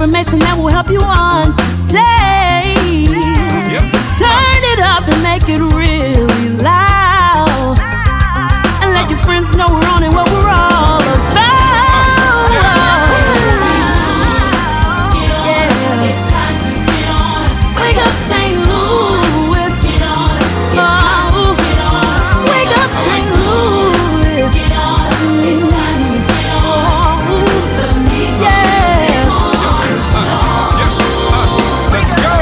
information that will help you on today. Yep. Turn it up and make it really loud. And let your friends know we're on it, what we're all about. Wake up St. Louis. Oh, wake up St. Louis. Let's go.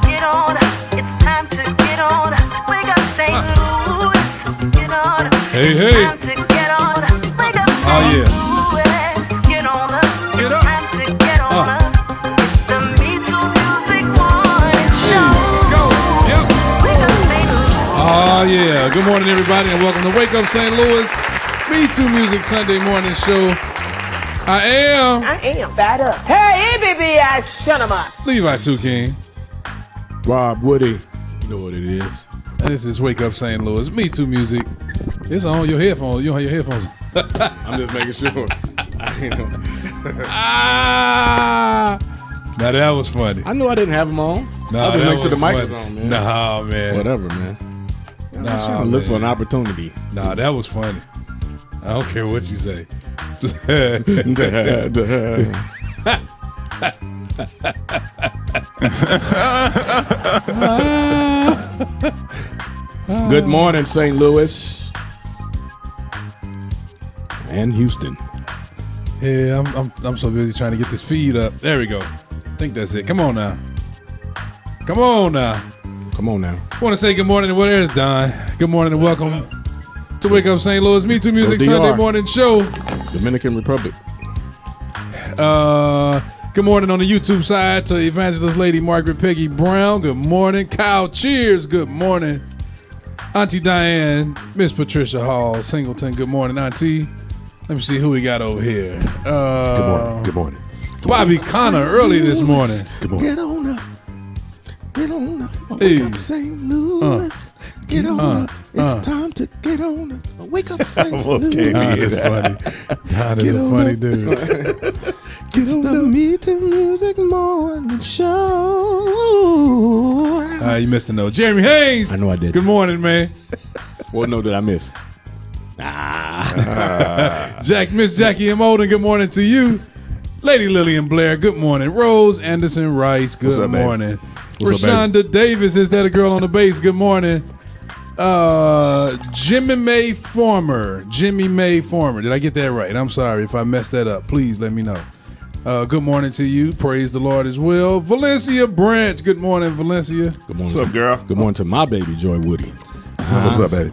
Get on up. It's time to get on up. Wake up St. Louis. Get on up. Hey, hey. Time to get on up. Wake up St. Oh, yeah. Louis. Get on up. Get It's up. time to get on up. The MeTooMusic morning show. Let's go. Yep. Wake up St. Louis. Oh, yeah. Good morning, everybody, and welcome to Wake Up St. Louis, MeTooMusic Sunday morning show. I am Fat up. Hey, baby, I shut him up. Levi 2 King. Rob Woody. You know what it is. And this is Wake Up St. Louis, MeTooMusic. It's on your headphones. You don't have your headphones. I'm just making sure. Now that was funny. I knew I didn't have them on. No, I'll just that make sure the was mic funny. is on, man. Nah, man. Whatever, man. I'm just trying to look for an opportunity. Nah, that was funny. I don't care what you say. Good morning, St. Louis and Houston. Yeah, I'm so busy trying to get this feed up. There we go. I think that's it. Come on now. Come on now. Come on now. I want to say good morning to there's Don. Good morning and welcome to Wake Up St. Louis MeTooMusic Go Sunday DR. morning show. Dominican Republic. Good morning on the YouTube side to Evangelist Lady Margaret Peggy Brown. Good morning. Kyle Cheers. Good morning. Auntie Diane, Miss Patricia Hall, Singleton. Good morning, Auntie. Let me see who we got over here. Good morning. Good morning. Bobby Connor early this morning. Good morning. Get on up. Get on up. Hey. Wake up, St. Louis. Get on up. It's time to get on up. Wake up, St. Louis. Don is funny. Don is Get a on funny up. dude. It's the MeTooMusic morning show. You missed a note. Jeremy Hayes. I know I did. Good morning, man. What note did I miss? Miss Jackie M. Olden, good morning to you. Lady Lillian Blair, good morning. Rose Anderson Rice, good What's up, baby? morning. What's up, Rashonda Davis, is that a girl on the bass? Good morning. Jimmy May Former. Did I get that right? I'm sorry if I messed that up. Please let me know. Good morning to you. Praise the Lord as well. Valencia Branch. Good morning, Valencia. Good morning. What's up, girl? Good morning to my baby, Joy Woody. What's up, baby?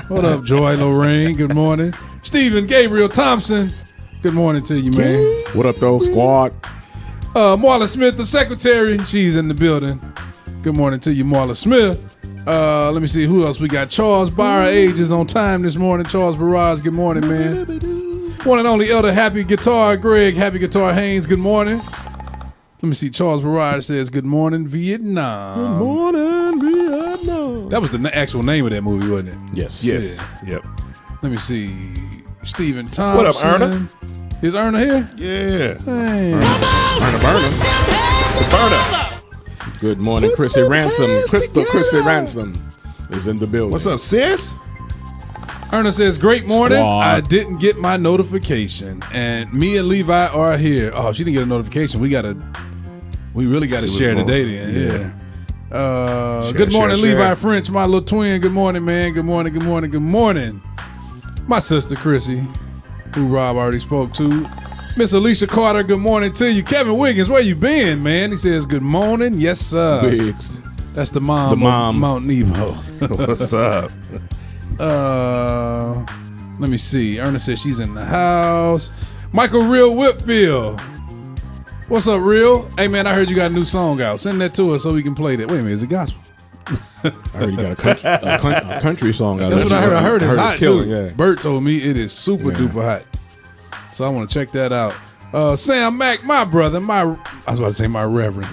What up, Joy Lorraine? Good morning. Stephen Gabriel Thompson. Good morning to you, man. What up, though, squad? Marla Smith, the secretary. She's in the building. Good morning to you, Marla Smith. Let me see who else we got. Charles Barra Age is on time this morning. Charles Barrage, good morning, man. One and only Elder Happy Guitar Greg, Happy Guitar Haynes, good morning. Let me see. Charles Barrage says, good morning, Vietnam. Good morning, Vietnam. That was the actual name of that movie, wasn't it? Yes. Yes. Yep. Let me see. Stephen Thompson. What up, Erna? Is Erna here? Yeah. Hey. Burner. Good morning, Chrissy Ransom. Crystal Chrissy Ransom is in the building. What's up, sis? Erna says, great morning. Squad. I didn't get my notification. And me and Levi are here. Oh, she didn't get a notification. We really got to See what's share going today on. then. Yeah. Share, Good morning, share, Levi share. French, my little twin. Good morning, man. Good morning, good morning, good morning. My sister, Chrissy, who Rob already spoke to. Miss Alicia Carter, good morning to you. Kevin Wiggins, where you been, man? He says, good morning. Yes, sir. Biggs? That's the mom, The mom. of Mount Nebo. What's up? Let me see. Erna says she's in the house. Michael Real Whitfield. What's up, Real? Hey, man, I heard you got a new song out. Send that to us so we can play that. Wait a minute, is it gospel? I heard you got a country song out. That's what I heard. I heard it's hot, killing, too. yeah. Bert told me it is super Yeah. duper hot. So I want to check that out. Sam Mack, my brother, I was about to say my reverend.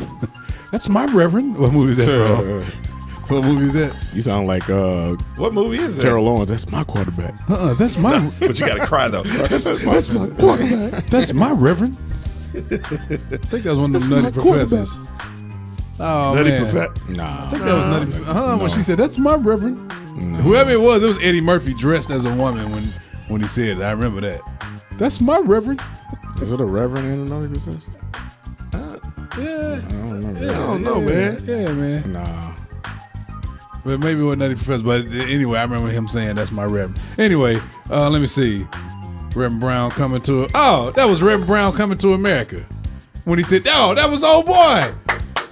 That's my reverend? What movie is that from? What movie is that? You sound like What movie is that? Terrell Lawrence. That's my quarterback. That's my But you gotta cry though. that's my quarterback. That's my reverend. think that was one of them Nutty Professors. Oh, Nutty man. Professor. Nah. I think that was Nutty. When she said, "That's my Reverend." Whoever it was Eddie Murphy dressed as a woman when he said it. I remember that. That's my Reverend. Is it a reverend in another professor? Yeah. I don't remember. Yeah, I don't know, man. Yeah, man. Nah. But maybe it wasn't Nutty Professor. But anyway, I remember him saying, "That's my Reverend." Anyway, let me see. Reverend Brown coming to. Oh, that was Reverend Brown coming to America. When he said, "Oh, that was old boy."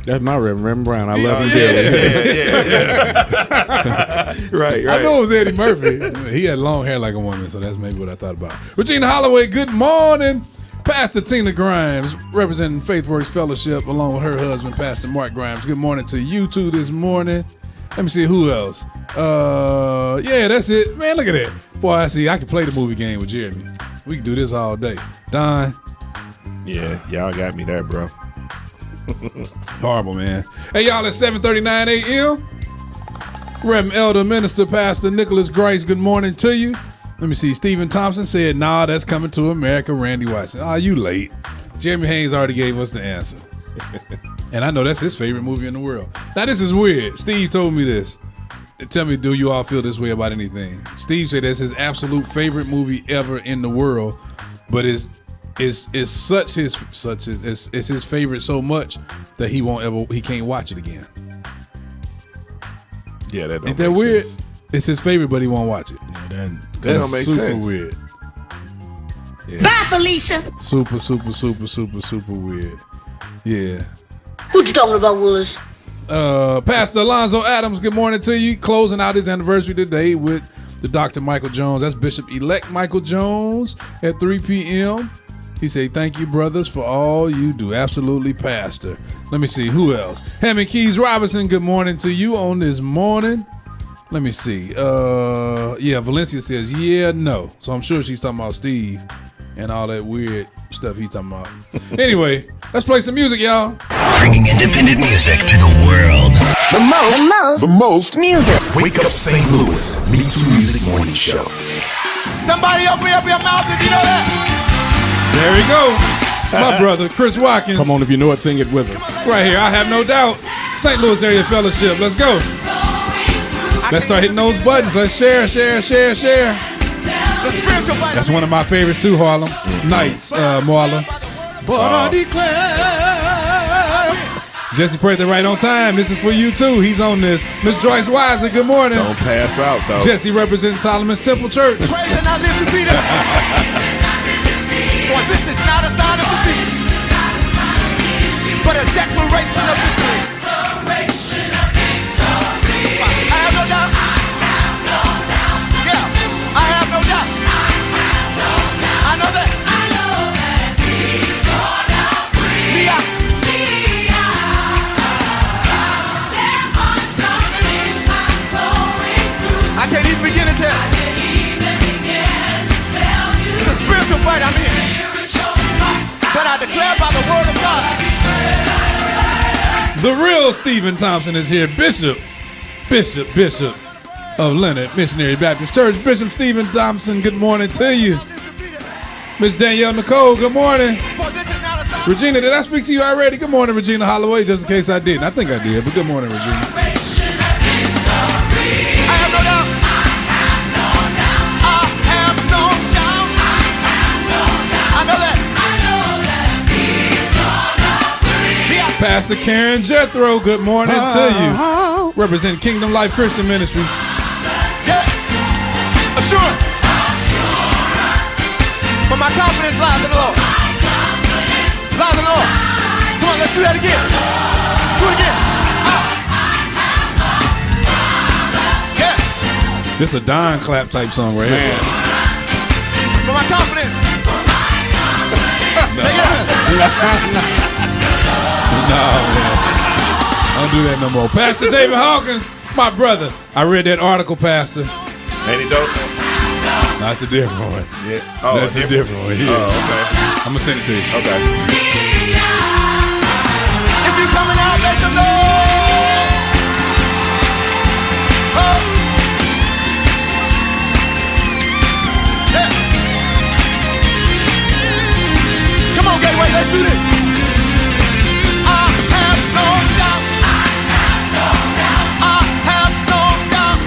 That's my Reverend Brown. I love him dearly. Right. I know it was Eddie Murphy. He had long hair like a woman, so that's maybe what I thought about. Regina Holloway, good morning. Pastor Tina Grimes, representing FaithWorks Fellowship, along with her husband, Pastor Mark Grimes. Good morning to you two this morning. Let me see who else. Yeah, that's it. Man, look at that. Boy, I can play the movie game with Jeremy. We can do this all day. Don. Yeah, y'all got me there, bro. Horrible, man. Hey, y'all, it's 7:39 a.m. Reverend Elder Minister Pastor Nicholas Grice, good morning to you. Let me see. Stephen Thompson said, "Nah, that's coming to America." Randy Watson. Ah, you late. Jeremy Haynes already gave us the answer. And I know that's his favorite movie in the world. Now, this is weird. Steve told me this. Tell me, do you all feel this way about anything? Steve said that's his absolute favorite movie ever in the world, but it's his favorite so much that he can't watch it again. Yeah, that don't Ain't that make weird? sense. It's his favorite, but he won't watch it. That That's don't make super sense. weird. Yeah. Bye, Felicia. Super weird. Yeah. What you talking about, Willis? Pastor Alonzo Adams, good morning to you. Closing out his anniversary today with the Dr. Michael Jones. That's Bishop-elect Michael Jones at 3 p.m. He said, "Thank you, brothers, for all you do." Absolutely, Pastor. Let me see. Who else? Hammond Keys Robinson, good morning to you on this morning. Let me see. Yeah, Valencia says, "Yeah, no." So I'm sure she's talking about Steve and all that weird stuff he's talking about. Anyway, let's play some music, y'all. Bringing independent music to the world. The most music. Wake up St. Louis. MeTooMusic Morning Show. Somebody open up your mouth if you know that. There we go. My brother, Chris Watkins. Come on, if you know it, sing it with us. Right here, I have no doubt. St. Louis Area Fellowship. Let's go. Let's start hitting those buttons. Let's share. The spiritual fight. That's one of my favorites too, Harlem. Nights, Marla. But I declare. Jesse Prather right on time. This is for you too. He's on this. Miss Joyce Weiser, good morning. Don't pass out, though. Jesse representing Solomon's Temple Church. Praise and not live defeated. For this is not a sign of defeat, but a declaration of victory. I have no doubt. Yeah, I have no doubt. I know that. Me out. I can't even begin to tell. It's a spiritual fight I'm in. But I declare by the word of God. The real Stephen Thompson is here. Bishop of Leonard Missionary Baptist Church. Bishop Stephen Thompson, good morning to you. Miss Danielle Nicole, good morning. For this is not a sign. Regina, did I speak to you already? Good morning, Regina Holloway, just in case I didn't. I think I did, but good morning, Regina. I have no doubt. I have no doubt. I know that. Pastor Karen Jethro, good morning to you. Representing Kingdom Life Christian Ministry. Yeah. Assurance. But my confidence lies in the Lord. Lies in the Lord. Come on, let's do that again. Do it again. Yeah. This is a Don Clap type song right here. But my confidence. No, man. Don't do that no more. Pastor David Hawkins, my brother. I read that article, Pastor. Ain't he dope? No, that's a different one. Yeah. Oh, That's a different one. Yeah. Oh, okay. I'm going to send it to you. Okay. If you coming out, make some noise. Oh. Yeah. Come on, Gateway, let's do do this. I have no doubt. I have no doubt. I have no doubt.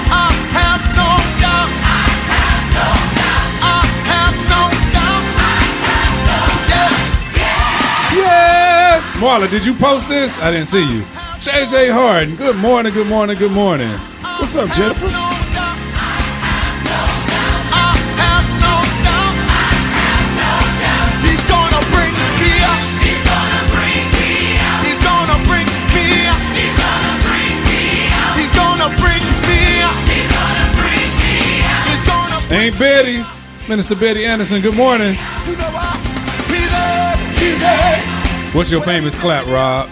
I have no doubt. I have no doubt. Yeah. Yes. Marla, did you post this? I didn't see you. JJ Harden. Good morning. Good morning. Good morning. What's up, Jennifer? He's gonna bring me up. He's gonna bring me up. He's gonna bring me up. He's gonna bring me up. He's gonna bring me up. He's gonna bring me up. He's gonna. Ain't Betty. Minister Betty Anderson. Good morning. You know why? He's there. He's there. What's your famous clap, Rob?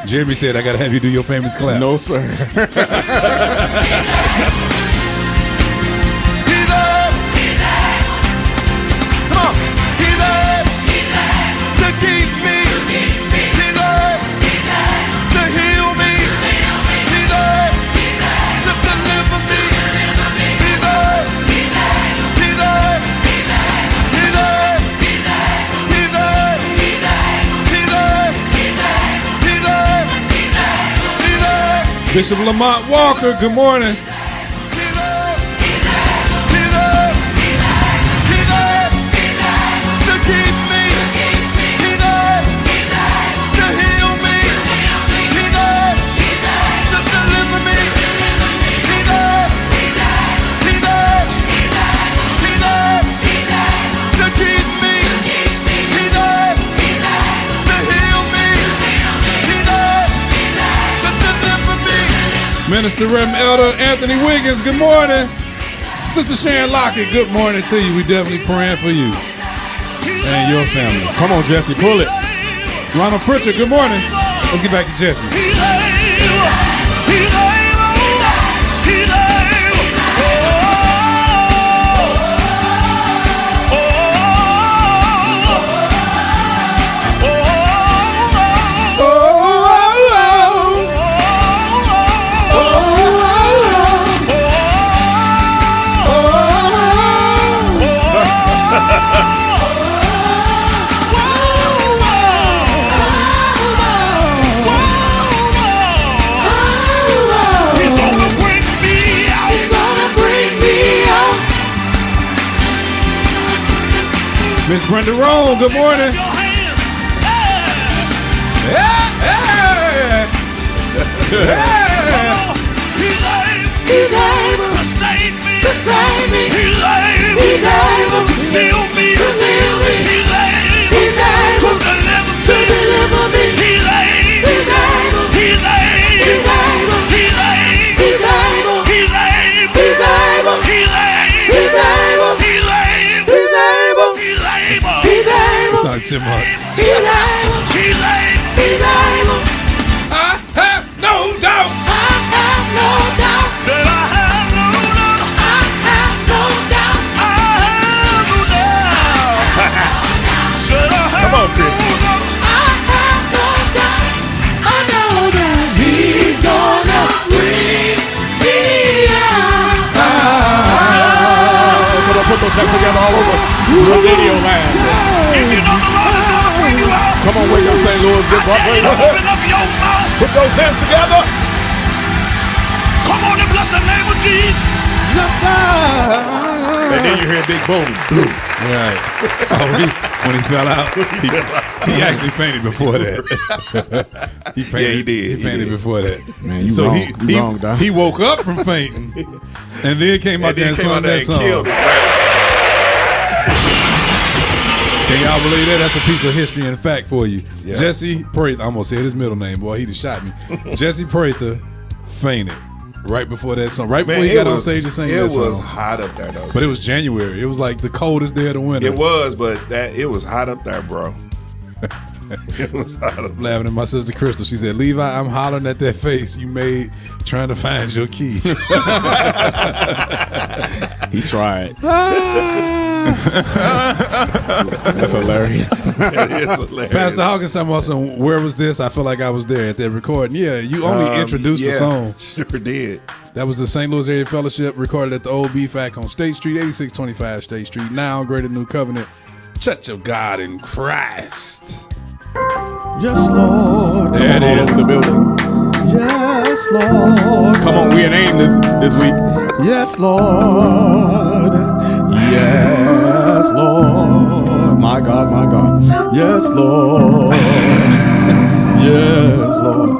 Jeremy said I gotta have you do your famous clap. No, sir. He's there. He's there. Come on. He's there. He's there. To keep me. To keep me. He's there. He's there. To heal me. To heal me. He's there. He's there. To deliver me. To deliver me. He's there. He's there. He's there. He's there. He's there. He's there. He's there. He's there. He's there. He's there. He's there. He's there. He's there. Bishop Lamont Walker. Good morning. He's there. He's there. He's there. He's there. He's there. To keep me. To keep me. He's there. He's there. To heal me. To heal me. He's there. He's there. To deliver me. To deliver me. He's there. He's there. He's there. He's there. He's there. He's there. To keep me. To keep me. He's there. He's there. To heal me. To heal me. He's there. He's there. To deliver me. Minister Reverend Elder Anthony Wiggins. Good morning. Sister Sharon Lockett. Good morning to you. We definitely praying for you and your family. Come on, Jesse, pull it. Ronald Pritchard. Good morning. Let's get back to Jesse. Miss Brenda Roan, good morning. He's able to save me. To save me. He's able to steal me. To heal me. He's able to deliver me. He's able. He's able. He's able. He's able. He's able. He's able. He's able. He's able. He's able. He's able. He's able. He's able. It's not Tim Hunt. He's able. He's able. He's able. I have no doubt. I have no doubt. Said I have no doubt. I have no doubt. I have no doubt. Said I have Come on, Chris. no doubt. I have no doubt. I know that he's gonna bring me out. Come on, put those hands together all over the radio land. If you know the Lord is gonna bring you out, Come on, wake up, St. Louis. Good boy. then you open up your mouth. Put those hands together. Come on and bless the name of Jesus. And then you hear a big boom. Blue. Right. Oh, when he fell out, he actually fainted before that. He fainted. Yeah, he did. He fainted before that. Man, you so wrong. he You wrong, Don. he woke up from fainting, and then came out And there then and came sung out there that and killed song. it. Right. Can y'all believe that? That's a piece of history and fact for you. Yeah. Jesse Prather, I almost said his middle name, boy, he just shot me. Jesse Prather fainted right before that song. Right before he got on stage and sang that song. It was hot up there, though. But it was January. It was like the coldest day of the winter. It was, but it was hot up there, bro. It was hot up there. Laughing at my sister Crystal. She said, Levi, I'm hollering at that face you made trying to find your key. He tried. That's hilarious. It's hilarious. Pastor Hawkins talking about some, where was this? I feel like I was there at that recording. Yeah, you only introduced the song. Sure did. That was the St. Louis Area Fellowship recorded at the Old Beef Act on State Street, 8625 State Street, now Greater New Covenant. Church of God in Christ. Yes, Lord. There it is. The building. Yes, Lord. Come on, we in aim this week. Yes, Lord. Yes, Lord. My God, my God. Yes, Lord. Yes, Lord.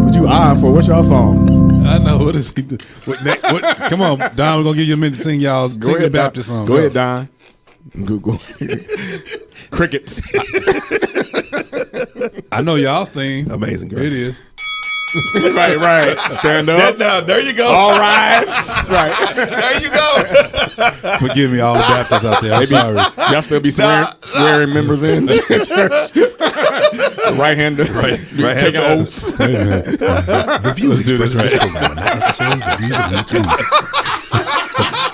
What you eyeing for? What's y'all song? I know. What is he do? What, come on, Don. We're gonna give you a minute to sing y'all. Sing the Baptist song. Go ahead, Don. Google. Crickets. I know y'all's thing. Amazing Grace. It is. right. Stand up. There you go. All rise. Right. There you go. Forgive me, all the Baptists out there. I'm sorry. Y'all still be swearing members in church. Right-hander. Taking oaths. The views expressed in this program are not necessarily the views of MeTooMusic.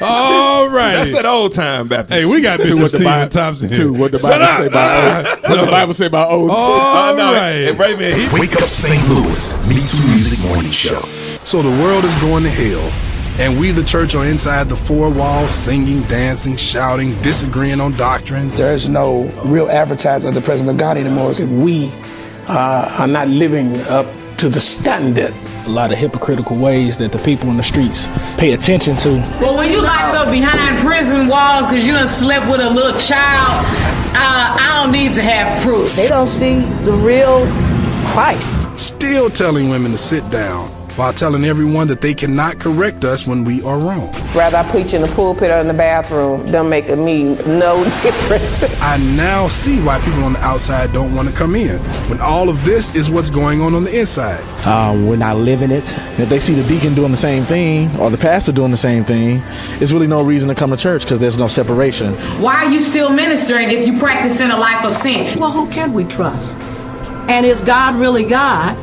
All right. That's that old time Baptist. Hey, we got Bishop Stephen Thompson here. What the Bible say about oaths. What the Bible say about oaths. All right. Hey, Ray, man, Wake Up St. Louis, MeTooMusic Morning Show. So the world is going to hell, and we, the church, are inside the four walls, singing, dancing, shouting, disagreeing on doctrine. There's no real advertisement of the presence of God anymore. We are not living up to the standard. A lot of hypocritical ways that the people in the streets pay attention to. Well, when you locked up behind prison walls because you done slept with a little child, I don't need to have proof. They don't see the real Christ. Still telling women to sit down, while telling everyone that they cannot correct us when we are wrong. Whether I preach in the pulpit or in the bathroom, don't make me no difference. I now see why people on the outside don't want to come in, when all of this is what's going on the inside. We're not living it. If they see the deacon doing the same thing or the pastor doing the same thing, it's really no reason to come to church because there's no separation. Why are you still ministering if you practicing a life of sin? Well, who can we trust? And is God really God?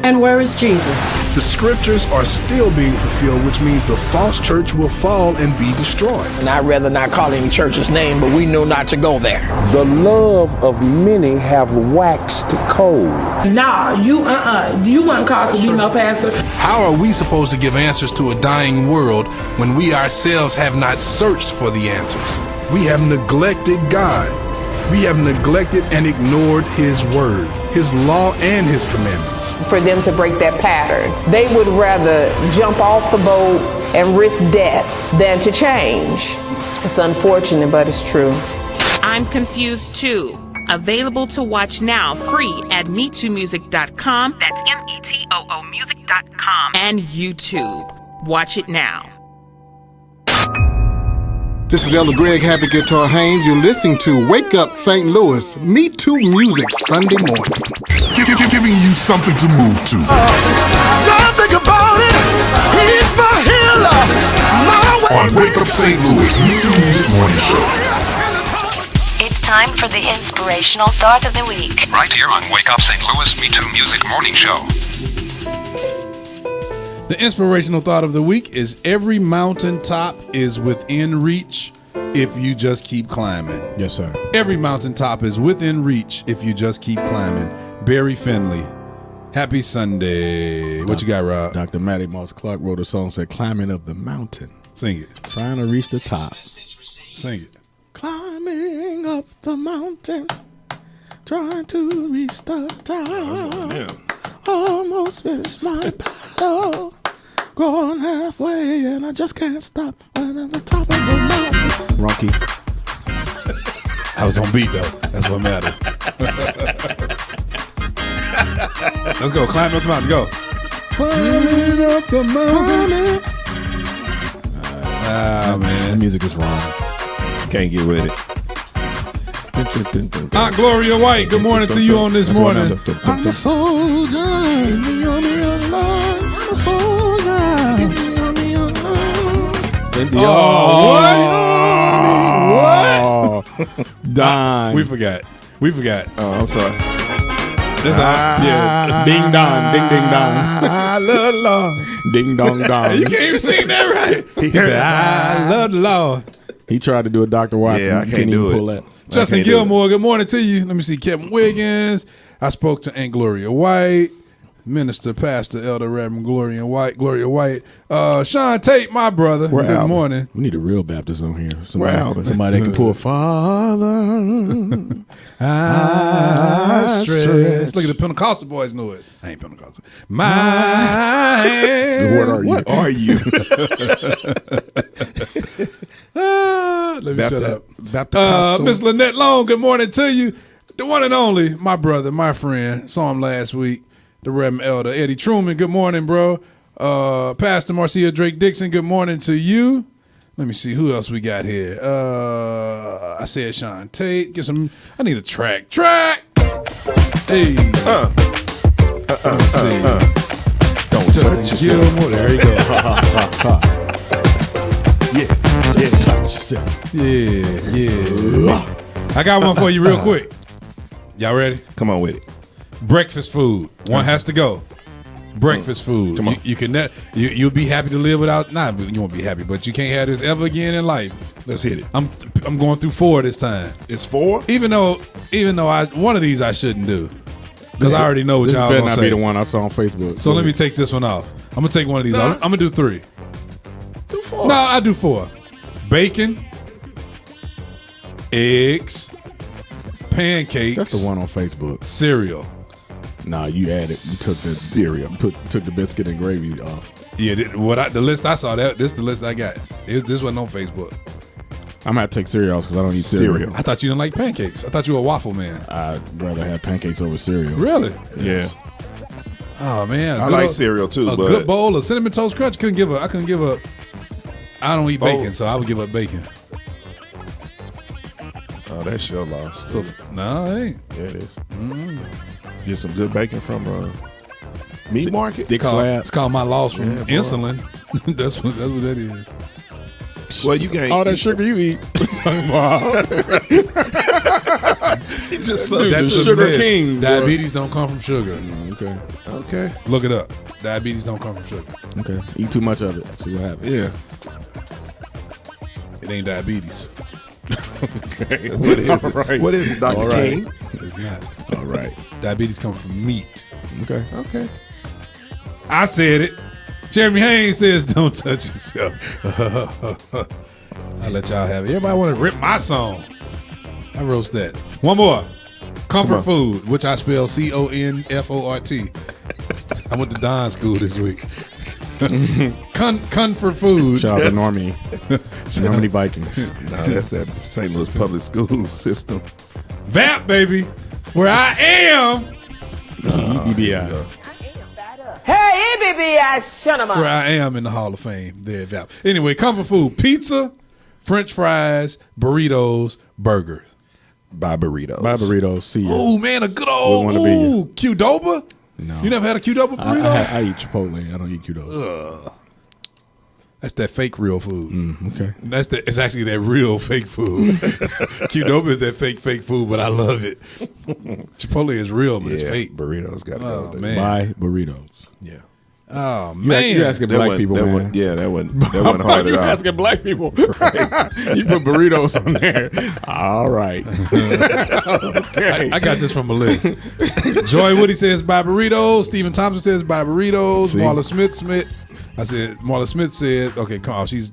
And where is Jesus? The scriptures are still being fulfilled, which means the false church will fall and be destroyed. And I'd rather not call any church's name, but we know not to go there. The love of many have waxed cold. Nah, you weren't called to be no pastor. How are we supposed to give answers to a dying world when we ourselves have not searched for the answers? We have neglected God. We have neglected and ignored His word, His law, and His commandments. For them to break that pattern, they would rather jump off the boat and risk death than to change. It's unfortunate, but it's true. I'm Confused Too. Available to watch now free at MeTooMusic.com. That's MeTooMusic.com. And YouTube. Watch it now. This is Elder Greg Happy Guitar Haynes. You're listening to Wake Up St. Louis, MeTooMusic Sunday morning. Giving you something to move to. Something about it. He's my healer. On Wake Up St. Louis, MeTooMusic Morning Show. It's time for the inspirational thought of the week. Right here on Wake Up St. Louis MeTooMusic Morning Show. The inspirational thought of the week is every mountaintop is within reach if you just keep climbing. Yes, sir. Every mountaintop is within reach if you just keep climbing. Barry Finley. Happy Sunday. What you got, Rob? Dr. Matty Moss Clark wrote a song said, "Climbing up the mountain." Sing it. Trying to reach the top. Sing it. Climbing up the mountain, trying to reach the top. Yeah. Almost finished my battle, going halfway, and I just can't stop. Right at the top of the mountain. Rocky. I was on beat, though. That's what matters. Let's go. Climb up the mountain. Go. Climbing up the mountain. Ah, man. The music is wrong. Can't get with it. Aunt Gloria White, good morning to you on this morning. I'm a soldier, give me on the other line. I'm a soldier, give me on the other line. What? Dime. We forgot. Oh, I'm sorry. Yeah. Ding dong, ding ding dong. I love the Lord. Ding dong dong. You can't even sing that right. He said, I love the Lord. He tried to do a Dr. Watson. Yeah, I can't do even pull it. that. Justin Gilmore, good morning to you. Let me see. Kevin Wiggins. I spoke to Aunt Gloria White. Minister, Pastor, Elder, Reverend Gloria White. Sean Tate, my brother. Where Good Alvin? morning. We need a real Baptist on here. Where Alvin? Somebody that can pull Father. I stress. Look at the Pentecostal boys know it. I ain't Pentecostal. My hand. What are you? Let me shut up. Miss Lynette Long, good morning to you. The one and only, my brother, my friend. Saw him last week. The Reverend Elder Eddie Truman, good morning, bro. Pastor Marcia Drake Dixon, good morning to you. Let me see who else we got here. I said Sean Tate. Get some. I need a track. Hey. Let me see. Don't touch yourself. Gilmore. There you go. Yeah, touch yourself. Yeah. I got one for you real quick. Y'all ready? Come on with it. Breakfast food. One has to go. Breakfast food. Come on. You can you'll be happy to live without. Nah, you won't be happy, but you can't have this ever again in life. Let's hit it. I'm going through 4 this time. It's 4? Even though one of these I shouldn't do because I already know what y'all better gonna not say. be the one I saw on Facebook. So let me take this one off. I'm gonna take one of these. Nah. I'm gonna do 3. Do 4. No, I do 4. Bacon, eggs, pancakes. That's the one on Facebook. Cereal. Nah, you added. You took the cereal. Took the biscuit and gravy off. Yeah, the list I saw, this is the list I got. This wasn't on Facebook. I'm gonna have to take cereal off because I don't eat cereal. I thought you didn't like pancakes. I thought you were a waffle man. I'd rather have pancakes over cereal. Really? Yeah. Oh man, I like cereal too. A but good bowl of cinnamon toast crunch. I couldn't give up. I don't eat bacon, so I would give up bacon. Oh, that's your loss. So no, it ain't. Yeah, it is. Get some good bacon from meat market. It's called my loss from boy. insulin. that's what that is. Well, you can't. All that sugar you eat. He just That's the sugar king. Diabetes don't come from sugar. Okay. Look it up. Diabetes don't come from sugar. Okay. Eat too much of it. See what happens. Yeah. It ain't diabetes. Okay. What is it? All right. What is it, Dr. All right. King? It's not. All right. Diabetes comes from meat. Okay. Okay. I said it. Jeremy Haynes says, "Don't touch yourself." I'll let y'all have it. Everybody want to rip my song. I roast that. One more. Comfort food, which I spell CONFORT. I went to Don school this week. Comfort food. Shout out to Normie. Normie Vikings. No, that's that St. Louis public school system. VAP, baby. Where I am. EBBI. Hey, baby, shut him up. Where I am in the Hall of Fame. There at VAP. Anyway, comfort food. Pizza, French fries, burritos, burgers. Buy burritos. Buy burritos. See ya. Oh, man, a good old Qdoba? No. You never had a Qdoba burrito? I eat Chipotle. I don't eat Qdoba. That's that fake real food. Okay. It's actually that real fake food. Qdoba is that fake food, but I love it. Chipotle is real, but it's fake. Burritos got to go. Man. Buy burritos. Yeah. Oh man, you asking black people, man. That wasn't hard at You all. asking black people. Right. You put burritos on there. All right. Okay. I got this from a list. Joy Woody says buy burritos. Stephen Thompson says buy burritos. See? Marla Smith said, okay, call. She's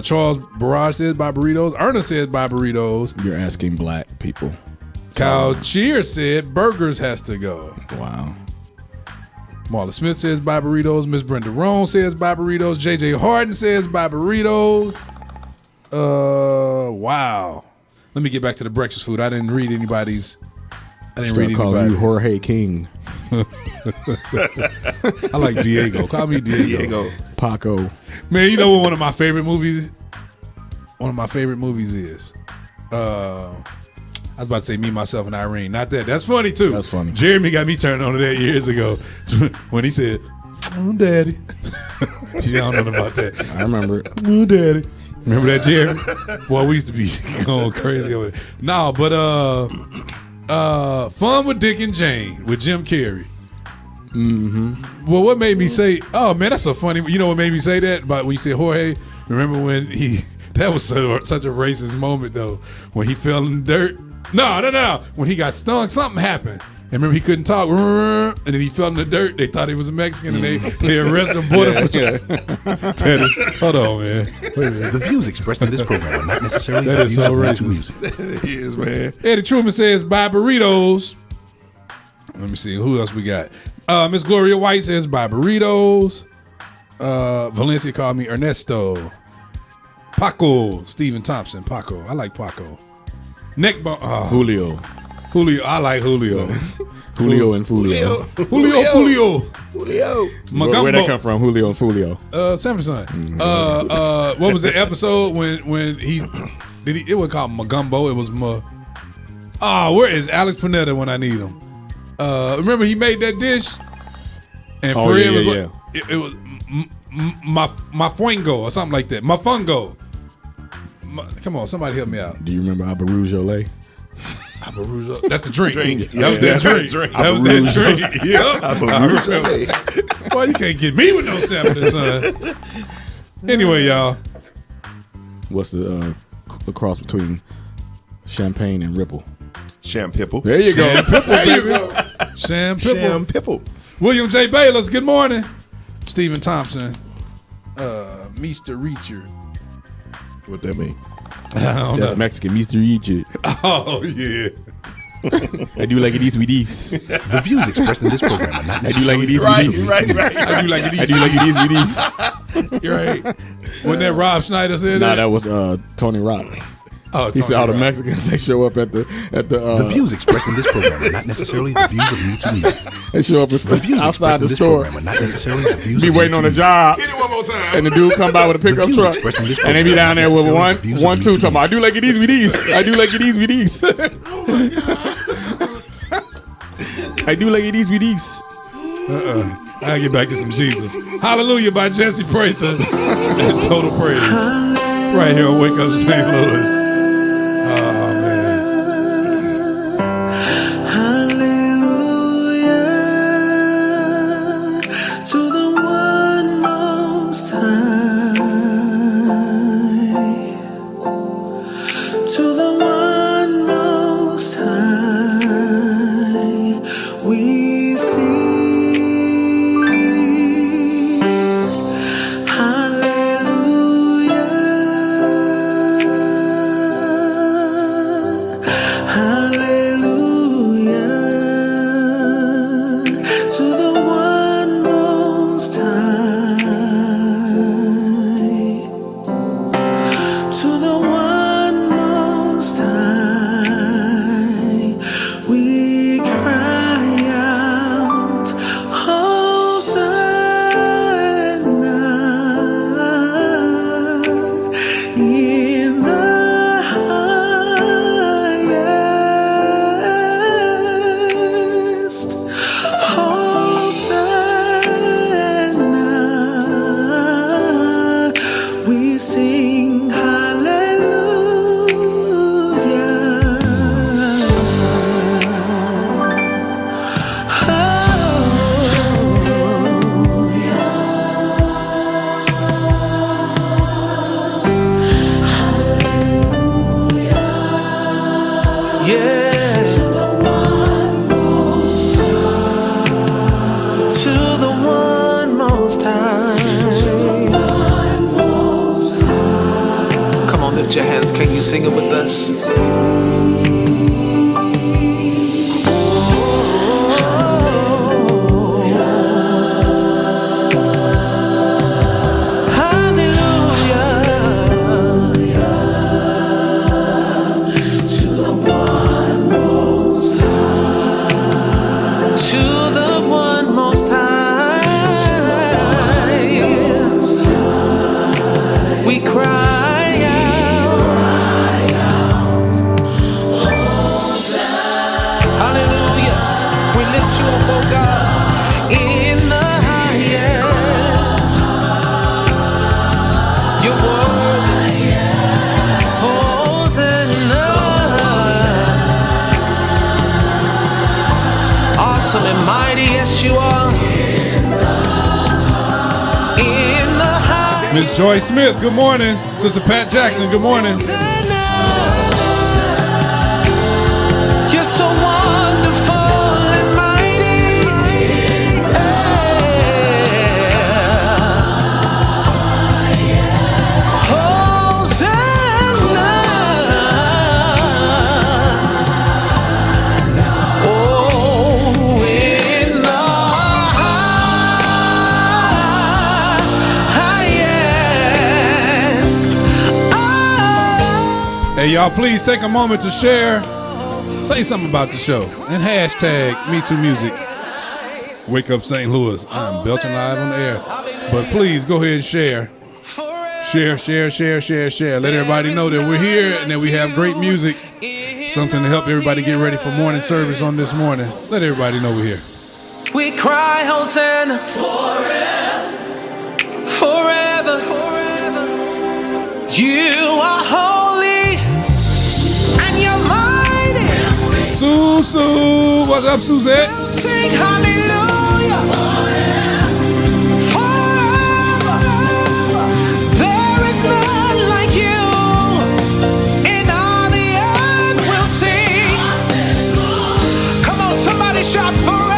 Charles Barrage says buy burritos. Erna says buy burritos. You're asking black people. Kyle Cheer said burgers has to go. Wow. Marla Smith says buy burritos. Miss Brenda Roan says buy burritos. JJ Harden says buy burritos. Wow. Let me get back to the breakfast food. I didn't read anybody's. Calling you Jorge King. I like Diego. Call me Diego. Paco. Man, you know what one of my favorite movies? One of my favorite movies is. I was about to say Me, Myself, and Irene. Not that. That's funny too. That's funny. Jeremy got me turned on to that years ago when he said, "Oh, Daddy." Y'all know about that. I remember it. Oh, Daddy. Remember that, Jeremy? Boy, we used to be going crazy over there. No, but Fun with Dick and Jane with Jim Carrey. Mm-hmm. Well, what made me say, oh man, that's so funny. You know what made me say that? About when you said Jorge, remember when that was such a racist moment though, when he fell in the dirt. No. When he got stung, something happened. And remember, he couldn't talk. And then he fell in the dirt. They thought he was a Mexican, and they arrested him. Border Patrol. Hold on, man. The views expressed in this program are not necessarily That the is views so of racist. MeTooMusic. It is, man. Eddie Truman says, buy burritos. Let me see. Who else we got? Miss Gloria White says, buy burritos. Valencia called me Ernesto. Paco. Stephen Thompson. Paco. I like Paco. Neck bone. Julio. Julio. I like Julio. Julio and Fulio. Julio. Where that come from? Julio and Fulio. Sanford Son. What was the episode when he did he? It wasn't called Magumbo. It was where is Alex Panetta when I need him? Remember he made that dish, and Fred was like, it was my fuengo or something like that. My fungo. Come on, somebody help me out. Do you remember Abarouge? That's the drink. Yeah, that was that drink. That was that drink. Yep. Boy, you can't get me with no Sanford Son. Anyway, y'all. What's the cross between champagne and Ripple? Shampipple. There you go. There you go. Shampipple. William J. Bayless, good morning. Stephen Thompson. Mr. Reacher. What that mean? That's Mexican, Mr. Reacher. Oh, yeah. I do like it with these. The views expressed in this program are not I do like necessarily it the views of MeTooMusic. I do like it. I do like it with these. You're right. Wasn't that Rob Schneider said Nah, that? that was Tony Rock. Oh, he said all the Mexicans they show up at the The views expressed in this program are not necessarily the views of MeTooMusic. They show up The views outside expressed the in this store. program are not necessarily the views Be of waiting on a MeTooMusic. job. Hit it one more time. And the dude come by with a pickup views truck. expressed in this And they be program down are there with not necessarily the views one, of two, MeTooMusic. talking about, I do like it with these. I do like it with these. I do like it with these. I'll get back to some Jesus. Hallelujah by Jesse Prather and Total Praise. Right here on Wake Up St. Louis. Oh, man. To the one most high, to the one most high, we sing hallelujah, hallelujah, to the one most high, to the one most high, we cry out, Hosanna in the highest. Hosanna, we sing yes, to the one most high. Come on, lift your hands. Can you sing it with us? To the one most high, to the one most high, we cry out, hallelujah. We lift you up, oh God, in the highest. You're worthy, Hosanna. Awesome and mighty, yes you are. In the high, Miss Joy Smith, good morning. Sister Pat Jackson, good morning. you're so wonderful and Hey, y'all, please take a moment to share. Say something about the show. And hashtag MeTooMusic. Wake Up St. Louis. I'm belting live on the air. But please go ahead and share. Share. Let everybody know that we're here and that we have great music. Something to help everybody get ready for morning service on this morning. Let everybody know we're here. We cry, Hosanna, forever. You are holy and you're mighty. Sue, what's up, Suzette? We'll sing hallelujah forever. There is none like you in all the earth. We'll sing. Come on, somebody shout forever.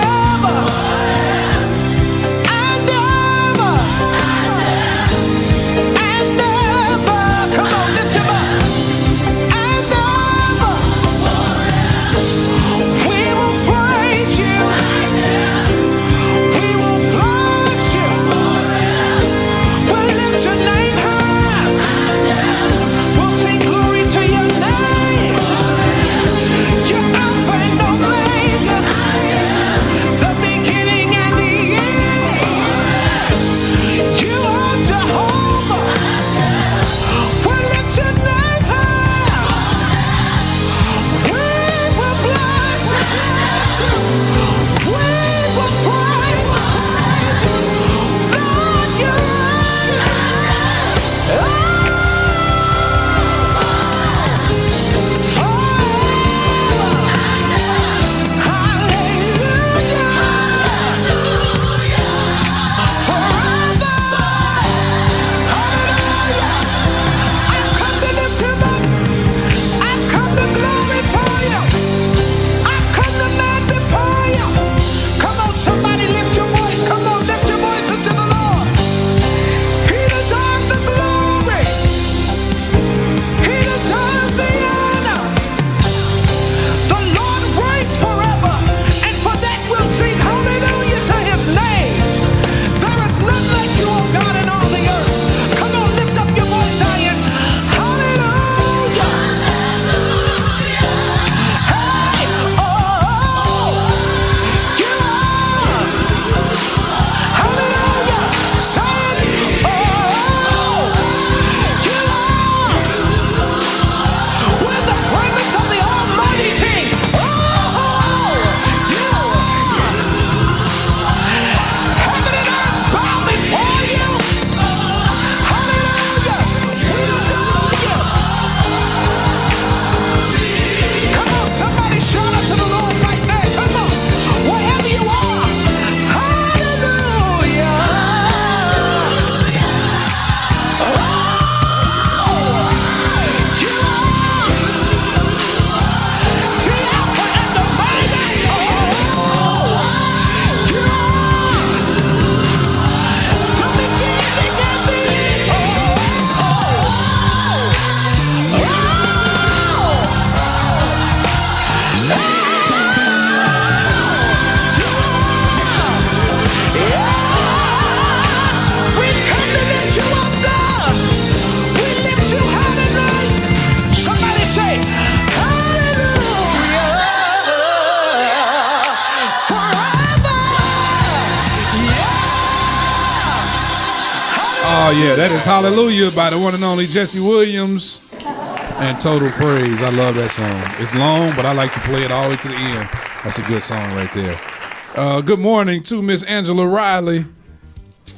Oh, yeah, that is Hallelujah by the one and only Jesse Williams and Total Praise. I love that song. It's long, but I like to play it all the way to the end. That's a good song right there. Good morning to Miss Angela Riley.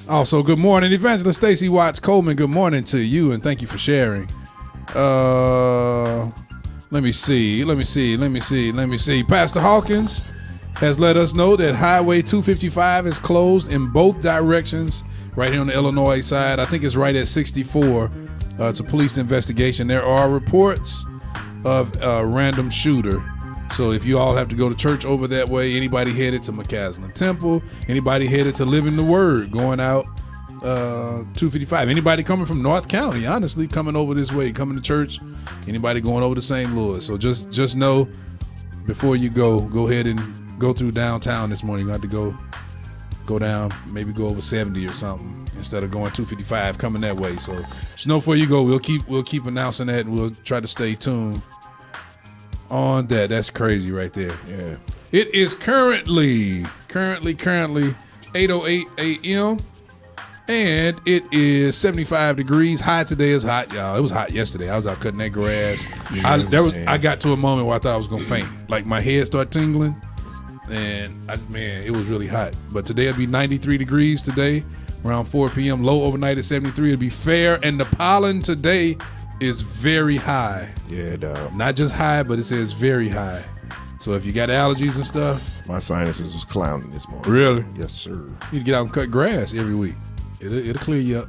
Also, good morning, Evangelist Stacy Watts Coleman. Good morning to you, and thank you for sharing. Let me see. Pastor Hawkins has let us know that Highway 255 is closed in both directions right here on the Illinois side. I think it's right at 64. It's a police investigation. There are reports of a random shooter. So if you all have to go to church over that way, anybody headed to McCaslin Temple, anybody headed to Living the Word, going out 255, anybody coming from North County, honestly, coming over this way, coming to church, anybody going over to St. Louis. So just know before you go ahead and go through downtown this morning. You have to go go down, maybe go over 70 or something instead of going 255 coming that way. So just know before you go, we'll keep announcing that, and we'll try to stay tuned on that. That's crazy right there. Yeah. It is currently 8:08 a.m. and it is 75 degrees. High today is hot, y'all. It was hot yesterday. I was out cutting that grass. I got to a moment where I thought I was gonna faint. Like my head started tingling, and it was really hot. But today it'll be 93 degrees today, around 4 p.m. Low overnight at 73. It'll be fair, and the pollen today is very high. Yeah, dog. Not just high, but it says very high. So if you got allergies and stuff, my sinuses was clowning this morning. Really? Yes, sir. You need to get out and cut grass every week. It'll clear you up.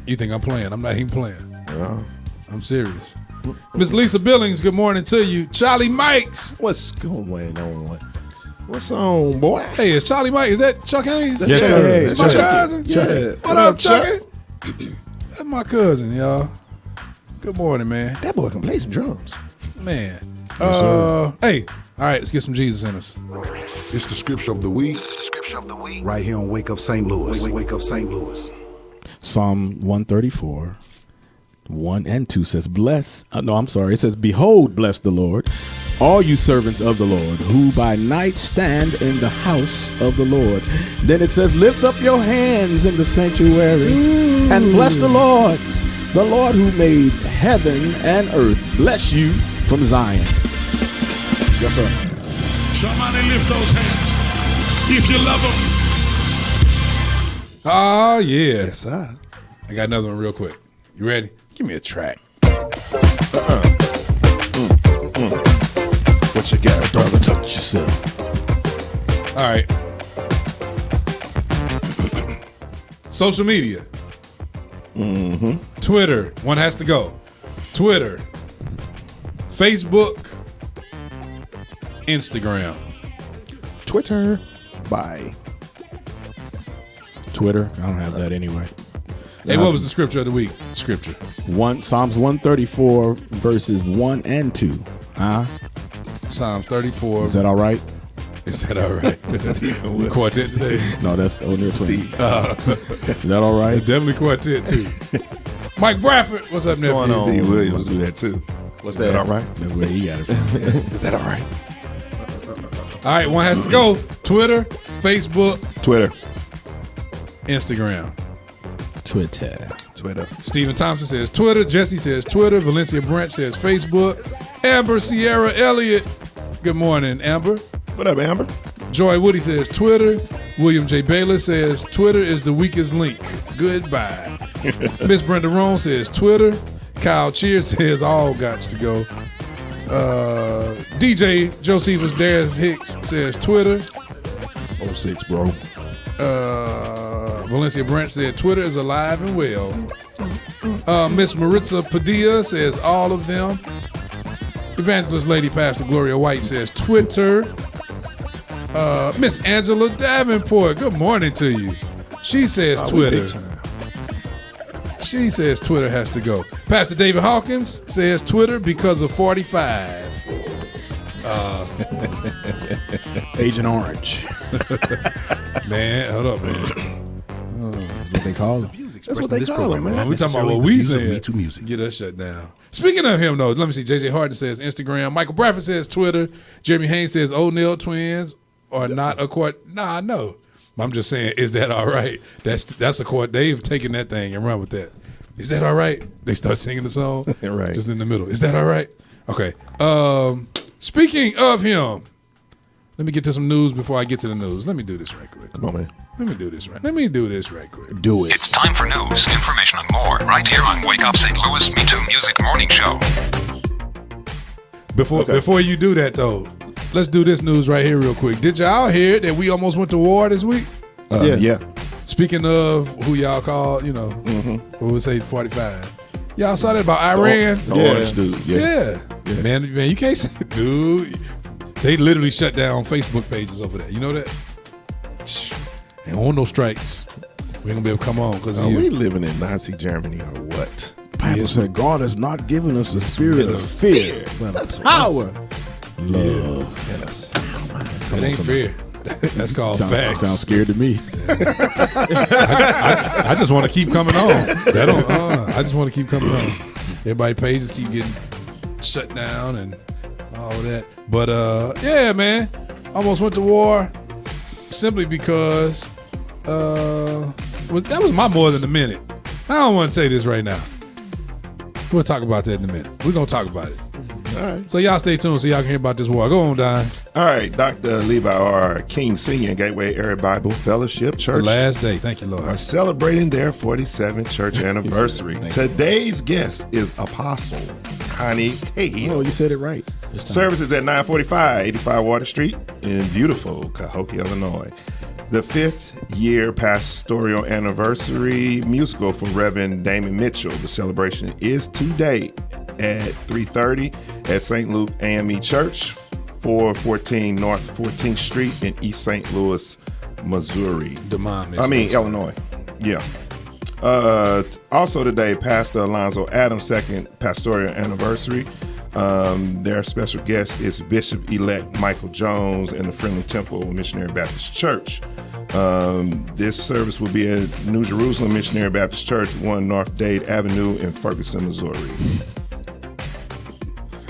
You think I'm playing? I'm not even playing. Yeah. I'm serious. Miss Lisa Billings, good morning to you. Charlie Mikes, what's going on? What's on, boy? Hey, is Charlie Mike? Is that Chuck Hayes? Yes, sir. That's my cousin. Yeah. What up, Chucky? That's my cousin, y'all. Good morning, man. That boy can play some drums. Man. Hey, all right, let's get some Jesus in us. It's the scripture of the week. Right here on Wake Up St. Louis. Wake Up St. Louis. Psalm 134, 1 and 2 says, it says, behold, bless the Lord, all you servants of the Lord, who by night stand in the house of the Lord. Then it says, lift up your hands in the sanctuary and bless the Lord who made heaven and earth. Bless you from Zion. Yes, sir. Somebody lift those hands if you love them. Oh, yeah. Yes, sir. I got another one real quick. You ready? Give me a track. What you got, brother? Touch yourself. All right. Social media. Twitter. One has to go. Twitter. Facebook. Instagram. Twitter. Bye. Twitter. I don't have that anyway. Hey, what was the scripture of the week? Scripture. Psalms 134 verses 1 and 2. Psalms 34. Is that all right? Is that all right? Quartet today? No, that's the O'Neal Twins. Is that all right? Definitely quartet too. Mike Bradford, what's up, nephew? Going on? Steve Williams do that too. What's that? All right? That's where he got it from. Is that all right? All right, one has to go. Twitter, Facebook, Twitter, Instagram. Twitter. Stephen Thompson says Twitter. Jesse says Twitter. Valencia Branch says Facebook. Amber Sierra Elliott. Good morning, Amber. What up, Amber? Joy Woody says Twitter. William J. Baylor says Twitter is the weakest link. Goodbye. Miss Brenda Roan says Twitter. Kyle Cheers says all gots to go. DJ Josephus Darius Hicks says Twitter. 06, bro. Valencia Branch said Twitter is alive and well. Miss Maritza Padilla says all of them. Evangelist Lady Pastor Gloria White says Twitter. Miss Angela Davenport, good morning to you. She says Twitter. She says Twitter has to go. Pastor David Hawkins says Twitter because of 45. Agent Orange. Man, hold up, man. That's what they call it. That's what they call it, man. We talking about what we said. MeTooMusic. Get us shut down. Speaking of him, though, let me see. JJ Harden says Instagram. Michael Bradford says Twitter. Jeremy Haynes says O'Neal Twins are not a court. Nah, no. I'm just saying, is that all right? That's a court. They've taken that thing and run with that. Is that all right? They start singing the song right, just in the middle. Is that all right? Okay. Speaking of him, let me get to some news before I get to the news. Let me do this right quick. Come on, man. Let me do this right quick. Do it. It's time for news, information, and more right here on Wake Up St. Louis MeTooMusic Morning Show. Before you do that, though, let's do this news right here real quick. Did y'all hear that we almost went to war this week? Yeah. Speaking of who y'all call, who would say 45. Y'all saw that about Iran? Orange dude. Yeah. Man, you can't say, dude. They literally shut down Facebook pages over there. You know that? Ain't on no strikes. We ain't gonna be able to come on because we living in Nazi Germany or what? Bible said God has not given us the spirit of fear, but of power, love, That ain't fair. That's called facts. Sounds scared to me. I just want to keep coming on. I just want to keep coming on. Everybody pages keep getting shut down and all that. But yeah, man, almost went to war simply because that was my more than a minute. I don't want to say this right now. We'll talk about that in a minute. We're gonna talk about it. All right. So y'all stay tuned so y'all can hear about this war. Go on, Don. All right, Dr. Levi R. King Sr. and Gateway Area Bible Fellowship Church. The last day. Thank you, Lord. Are celebrating their 47th church anniversary. Today's guest is Apostle Connie Cahill. Oh, you said it right. Services at 945 85 Water Street in beautiful Cahokia, Illinois. The 5th year pastoral anniversary musical from Reverend Damon Mitchell. The celebration is today at 3:30 at St. Luke AME Church, 414 North 14th Street in East St. Louis, Missouri. Illinois. Yeah. Also today, Pastor Alonzo Adams' second pastoral anniversary. Their special guest is Bishop-elect Michael Jones in the Friendly Temple Missionary Baptist Church. This service will be at New Jerusalem Missionary Baptist Church, 1 North Dade Avenue in Ferguson, Missouri.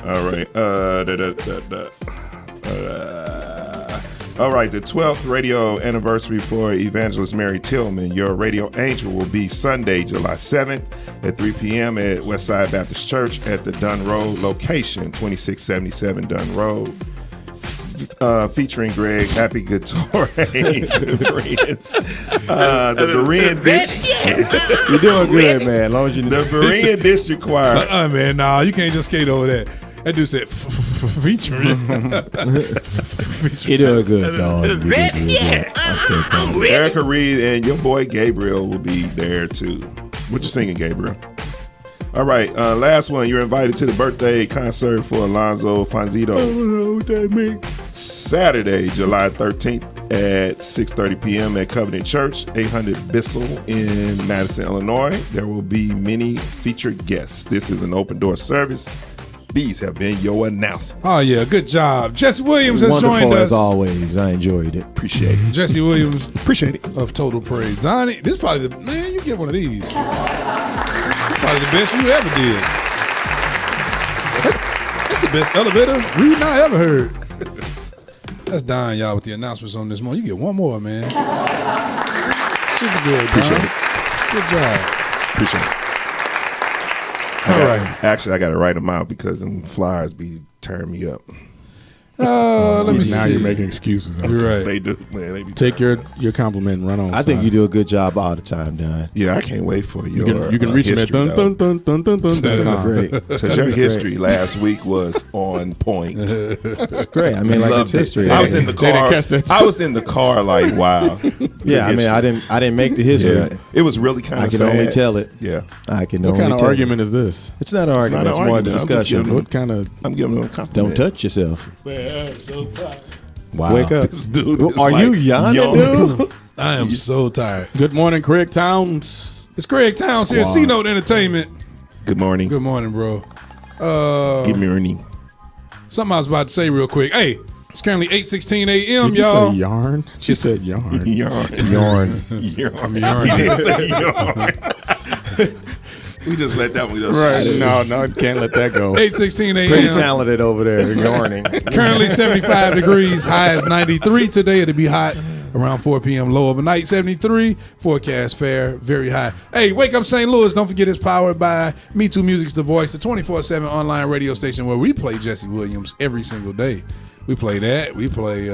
All right. All right, the 12th radio anniversary for Evangelist Mary Tillman. Your radio angel will be Sunday, July 7th at 3 p.m. at Westside Baptist Church at the Dunn Road location, 2677 Dunn Road. Featuring Greg Happy Guitar Haynes and friends. The Berean District. You're doing good, man. As long as you know. The Berean District Choir. Man, nah, you can't just skate over that. That dude said featuring. You're doing good, dog. Erica Reed and your boy Gabriel will be there too. What you singing, Gabriel? All right, last one. You're invited to the birthday concert for Alonzo Fonzito. I don't know what that means. Saturday, July 13th at 6:30 p.m. at Covenant Church, 800 Bissell in Madison, Illinois. There will be many featured guests. This is an open door service. These have been your announcements. Oh, yeah. Good job. Jesse Williams has joined us. As always. I enjoyed it. Appreciate it. Jesse Williams. Appreciate it. Of Total Praise. Donnie, this is probably the, man, you get one of these. This probably the best you ever did. That's the best elevator reading I ever heard. That's Don, y'all, with the announcements on this morning. You get one more, man. Super good, Don. Appreciate it. Good job. Appreciate it. All right. Actually, I got to write them out because them flyers be tearing me up. Let me see. Now you're making excuses. You're right. They do, man. They be Take your compliment and run on. I think you do a good job all the time, Don. Yeah, I can't wait for your You can reach him at Great. because your history last week was on point. It's great. I mean, like Loved it's history. it. I was in the car. I was in the car like, wow. Yeah, I mean, I didn't make the history. Yeah. It was really kind of I can sad. only tell it. Yeah. I can What only kind of tell argument it. is this? It's not an argument. It's more a discussion. What kind of? I'm giving them a compliment. Don't touch yourself. Wow. Wake up. This dude is Are like you yawning, dude? I am so tired. Good morning, Craig Towns. It's Craig Towns here, C-Note Entertainment. Good morning. Good morning, bro. Good morning. Something I was about to say real quick. Hey, it's currently 8:16 a.m., Did y'all. you say yarn? She said yarn. Yarn. Yarn. I'm yarning. He didn't say yarn. We just let that one go. Right. No, can't let that go. 8:16 a.m. Pretty talented over there, yarning. Currently 75 degrees. High is 93 today. It'll be hot around 4 p.m. Low overnight 73. Forecast fair, very high. Hey, Wake Up St. Louis. Don't forget it's powered by MeTooMusic's The Voice, the 24/7 online radio station where we play Jesse Williams every single day. We play that. We play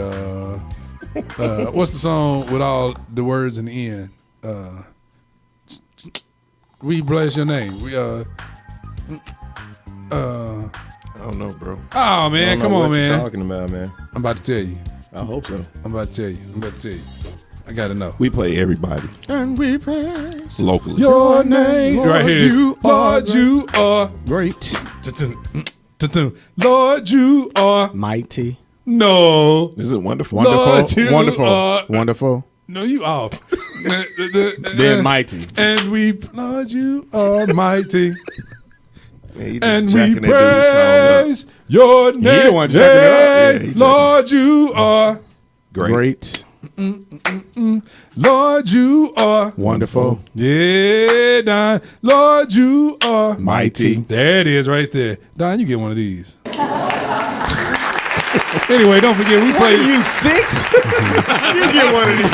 what's the song with all the words in the end? We bless your name. We I don't know, bro. Oh man, come on, man. What you talking about, man? I'm about to tell you. I hope so. I'm about to tell you. I gotta know. We play everybody And we praise locally. Your name, Lord, right here. you Lord, you are great, Lord, you are mighty, no. Is it wonderful? Lord, you wonderful, are- wonderful. No, you are. Then mighty. And we, Lord, you are mighty. Man, he just And jacking we that dude's song up. praise your name. He the one jacking it up. Yeah, he Lord, you are Great. Lord, you are wonderful. Yeah, Don. Lord, you are mighty. There it is right there. Don, you get one of these. Anyway, don't forget we play. You 6? You get one of these.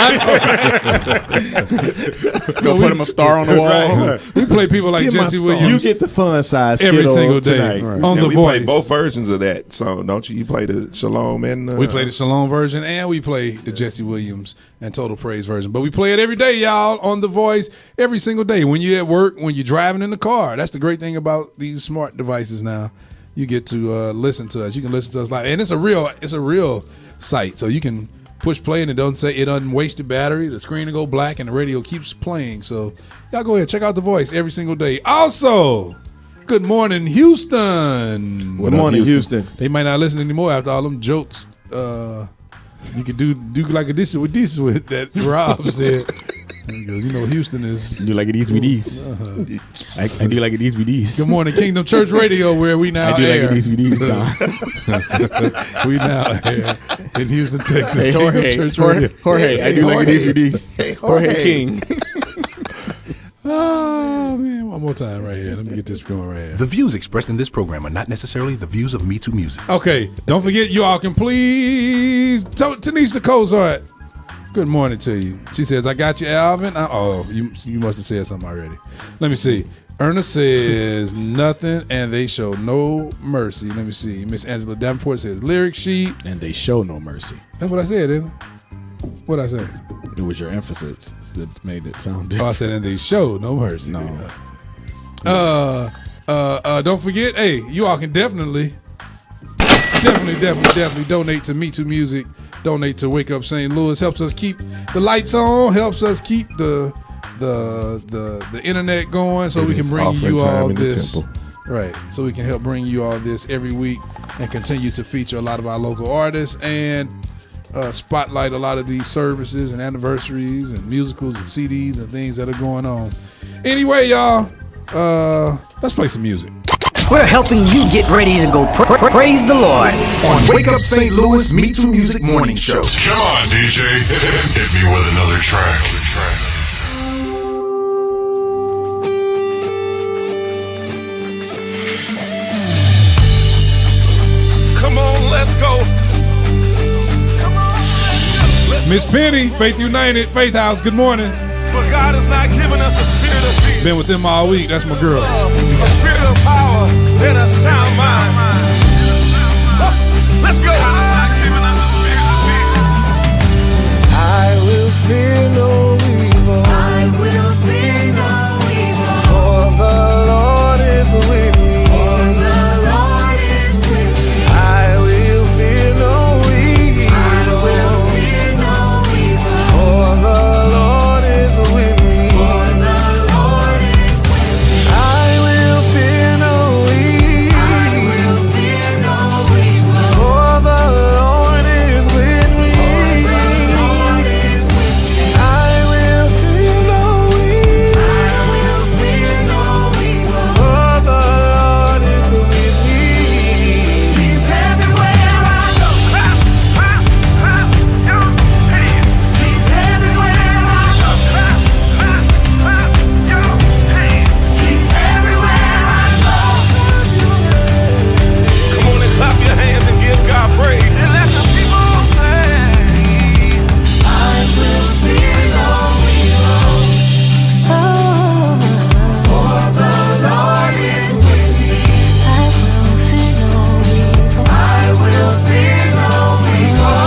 Go put him a star on the wall. Right. We play people like Get my Jesse star. Williams. You get the fun size every Skittles single day tonight. on And The we Voice. play both versions of that song, don't you? You play the Shalom and We play the Shalom version and we play the Jesse Williams and Total Praise version. But we play it every day, y'all, on The Voice, every single day. When you're at work, when you're driving in the car. That's the great thing about these smart devices now. You get to listen to us. You can listen to us live. And it's a real site. So you can push play and it doesn't waste the battery. The screen will go black and the radio keeps playing. So y'all go ahead, check out The Voice every single day. Also, good morning, Houston. Good morning, Houston. They might not listen anymore after all them jokes. You could do like a this with that Rob said. He goes, Houston is. Do like it these with these. I do like it these with these. Good morning, Kingdom Church Radio, where we now I do air. like it these with these. We now air in Houston, Texas. Hey, Kingdom Jorge, Church Radio. Jorge, I do like it these with these. Hey, Jorge King. Oh, man. One more time right here. Let me get this going right here. The views expressed in this program are not necessarily the views of MeTooMusic. Okay. Don't forget, you all can please. Tanisha Cozart. Good morning to you. She says, I got you, Alvin. You must have said something already. Let me see. Ernest says nothing, and they show no mercy. Let me see. Miss Angela Davenport says lyric sheet. And they show no mercy. That's what I said, didn't I? What I say? It was your emphasis that made it sound Oh, I different. said, and they show no mercy. No. Don't forget, hey, you all can definitely donate to MeTooMusic. Donate to Wake Up St. Louis. Helps us keep the lights on. Helps us keep the internet going, so we can bring you all this. Right. So we can help bring you all this every week and continue to feature a lot of our local artists and spotlight a lot of these services and anniversaries and musicals and CDs and things that are going on. Anyway, y'all, let's play some music. We're helping you get ready to go praise the Lord On Wake Up St. Louis MeTooMusic Morning Show. Come on, DJ. Hit me with another track. Come on, let's go. Miss Penny, Faith United, Faith House, good morning. For God has not given us a spirit of fear. Been with them all week, that's my girl. A spirit of power and a sound mind. Let's go. I will fear no evil. I will fear no evil. For the Lord is with me. For the Lord is with me. I will fear no evil. I will fear no evil. For the Lord is with me. For the Lord is with me. I will fear no evil. I will fear no evil. For the Lord is with me. For the Lord is with me. I will fear no evil. I will fear no evil. For the Lord is with me. He's everywhere I go. He's everywhere I go. He's everywhere I go. Come on and clap your hands and give God praise. And let the people say, I will fear no evil. For the Lord is with me. I will fear no evil. I will fear no evil.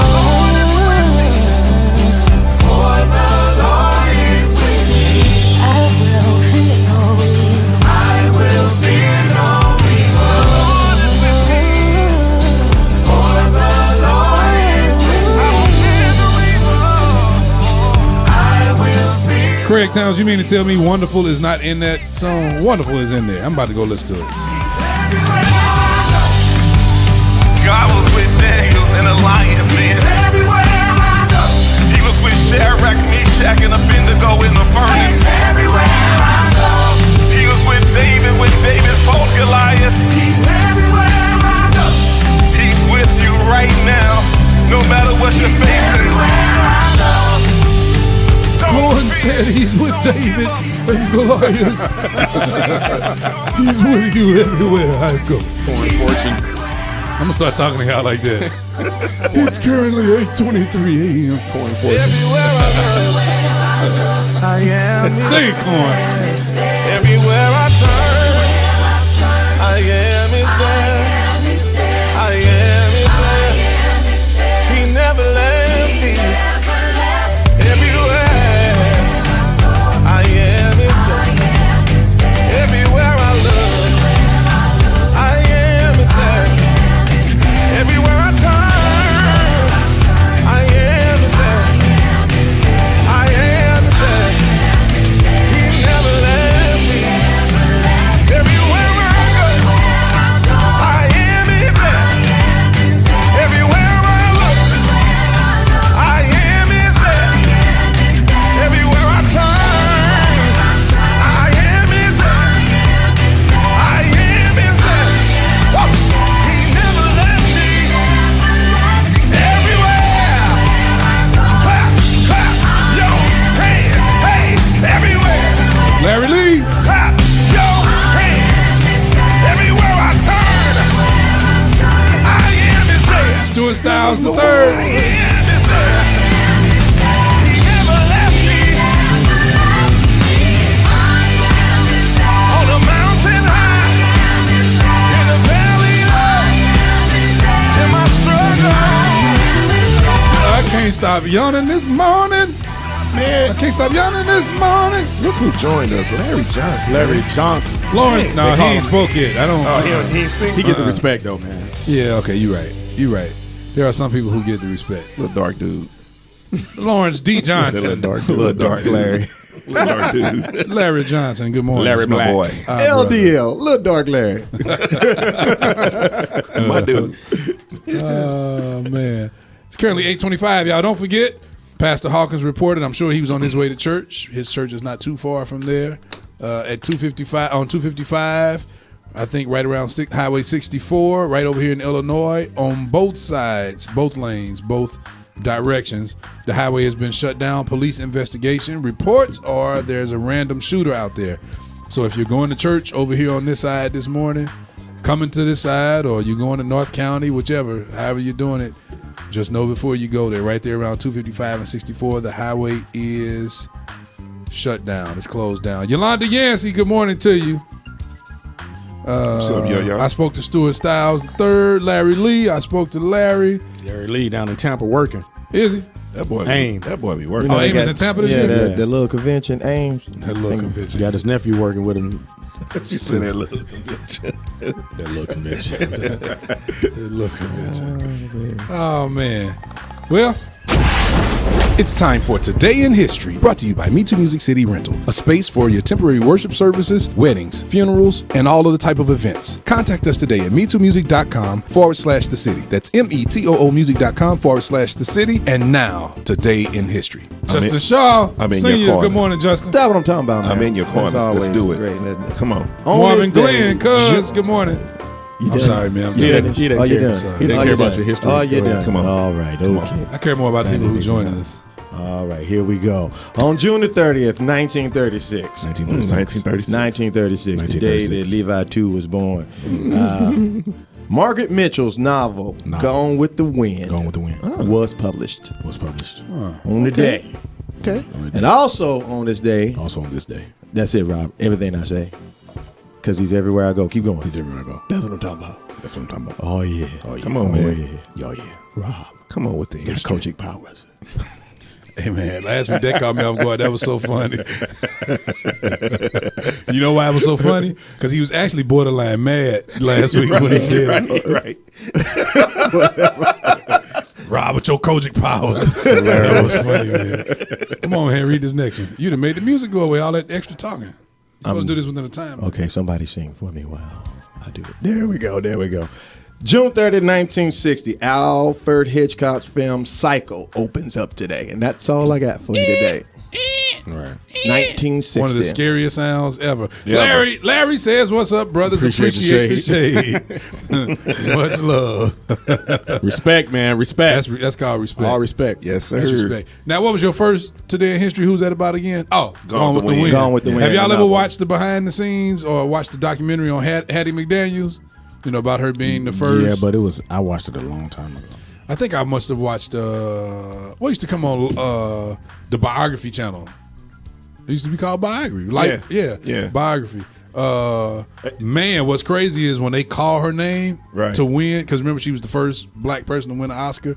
For the Lord is with me. I will fear no evil. I will fear no evil. For the Lord is with me. I will fear. Craig Towns, you mean to tell me Wonderful is not in that song? Wonderful is in there. I'm about to go listen to it. God was with Daniel and the lion's den. Everywhere I go. He was with Shadrach, Meshach, and Abednego in the furnace. Everywhere I go. He was with David when David fought Goliath. He's everywhere I go. He's with you right now, no matter what you're facing. said he's with David and Goliath. He's with you everywhere I go. Corn fortune. I'm gonna start talking to y'all like that. It's currently 8:23 a.m. Corn fortune. I am. Say it, Corn. Everywhere I turn, I am His there. I am His there. He never left me. Everywhere I am His there. Everywhere I look, I am His there. Everywhere I turn, I am His there. I am His there. He never left me. Everywhere I go, I am His there. Everywhere I look, I am His there. Everywhere I turn, I am His there. I am His there. Woo! He never left me. Everywhere, clap, clap your hands. Hey, everywhere. Larry Lee. Clap your hands. Everywhere I turn, I am His there. Stuart Styles the I third. am His there. He never left me. On the mountain high, in the valley low, in my struggles. I can't stop yawning this morning. Man, I can't stop yawning this morning. Look who joined us, Larry Johnson. Larry Johnson. Lawrence, no, he ain't spoke yet. I don't. He ain't speak. He get the respect though, man. Yeah, okay, you right. You right. There are some people who get the respect. Little dark dude. Lawrence D. Johnson. Little dark Larry. Little dark dude. Larry Johnson, good morning. Larry My Black. boy. LDL, little dark Larry. My dude. Oh, man. It's currently 8:25, y'all. Don't forget, Pastor Hawkins reported. I'm sure he was on his way to church. His church is not too far from there. At 255, I think right around Highway 64, right over here in Illinois, on both sides, both lanes, both directions. The highway has been shut down. Police investigation. Reports are there's a random shooter out there. So if you're going to church over here on this side this morning, coming to this side, or you're going to North County, whichever, however you're doing it, just know before you go there, right there around 255 and 64, the highway is shut down. It's closed down. Yolanda Yancey, good morning to you. What's up, yo? I spoke to Stuart Styles III, Larry Lee. I spoke to Larry. Larry Lee down in Tampa working. Is he? That boy Ames. That boy be working. Oh, Ames in Tampa this year? The little convention, Ames. That little convention. Got his nephew working with him. You said that little convention. That little convention. That little convention. Oh, man. Well, It's time for Today in History, brought to you by MeTooMusic City Rental, a space for your temporary worship services, weddings, funerals, and all of the type of events. Contact us today at MeTooMusic.com/the city. That's METOOmusic.com/the city. And now, Today in History. Justin Shaw, I'm in Senior. your corner. Good morning, Justin. That's what I'm talking about, man. I'm in your corner. That's always Let's do it. great, isn't it? Come on. Marvin this Glenn, day, cuz, good morning. You I'm done? sorry, man. He didn't care. Oh, you done? He didn't Oh, care you about done? your history. Oh, you Go ahead. done? Come on. All right, okay. I care more about the people who joining us. All right, here we go. On June the 30th, 1936. 1936. The day that Levi II was born. Margaret Mitchell's novel, Gone with the Wind, was published. On the day. Okay. And also on this day. That's it, Rob. Everything I say. Because he's everywhere I go. Keep going. He's everywhere I go. That's what I'm talking about. Oh, yeah. Come on, man. Oh, yeah. Rob. Come on with the Got coaching powers. Hey, man, last week that caught me off guard. That was so funny. You know why it was so funny? Because he was actually borderline mad last week when he said it. Right. Rob, with your Kojic powers. That was funny, man. Come on, man, read this next one. You done made the music go away, all that extra talking. You're supposed to do this within a time. Okay, somebody sing for me while I do it. There we go. June 30, 1960, Alfred Hitchcock's film Psycho opens up today. And that's all I got for you today. Right. 1960. One of the scariest sounds ever. Yeah, Larry says, "What's up, brothers? Appreciate the shade. Much love. Respect, man. Respect. That's called respect. All respect. Yes, sir. That's respect. Now, what was your first Today in History? Who's that about again? Oh, Gone with the Wind. Gone with the Wind. Have y'all ever watched the behind the scenes or watched the documentary on Hattie McDaniels? You know, about her being the first. Yeah, but I watched it a long time ago. I think I must have watched what used to come on the Biography channel. It used to be called Biography. Yeah. Biography. Man, what's crazy is when they call her name to win, because remember she was the first black person to win an Oscar.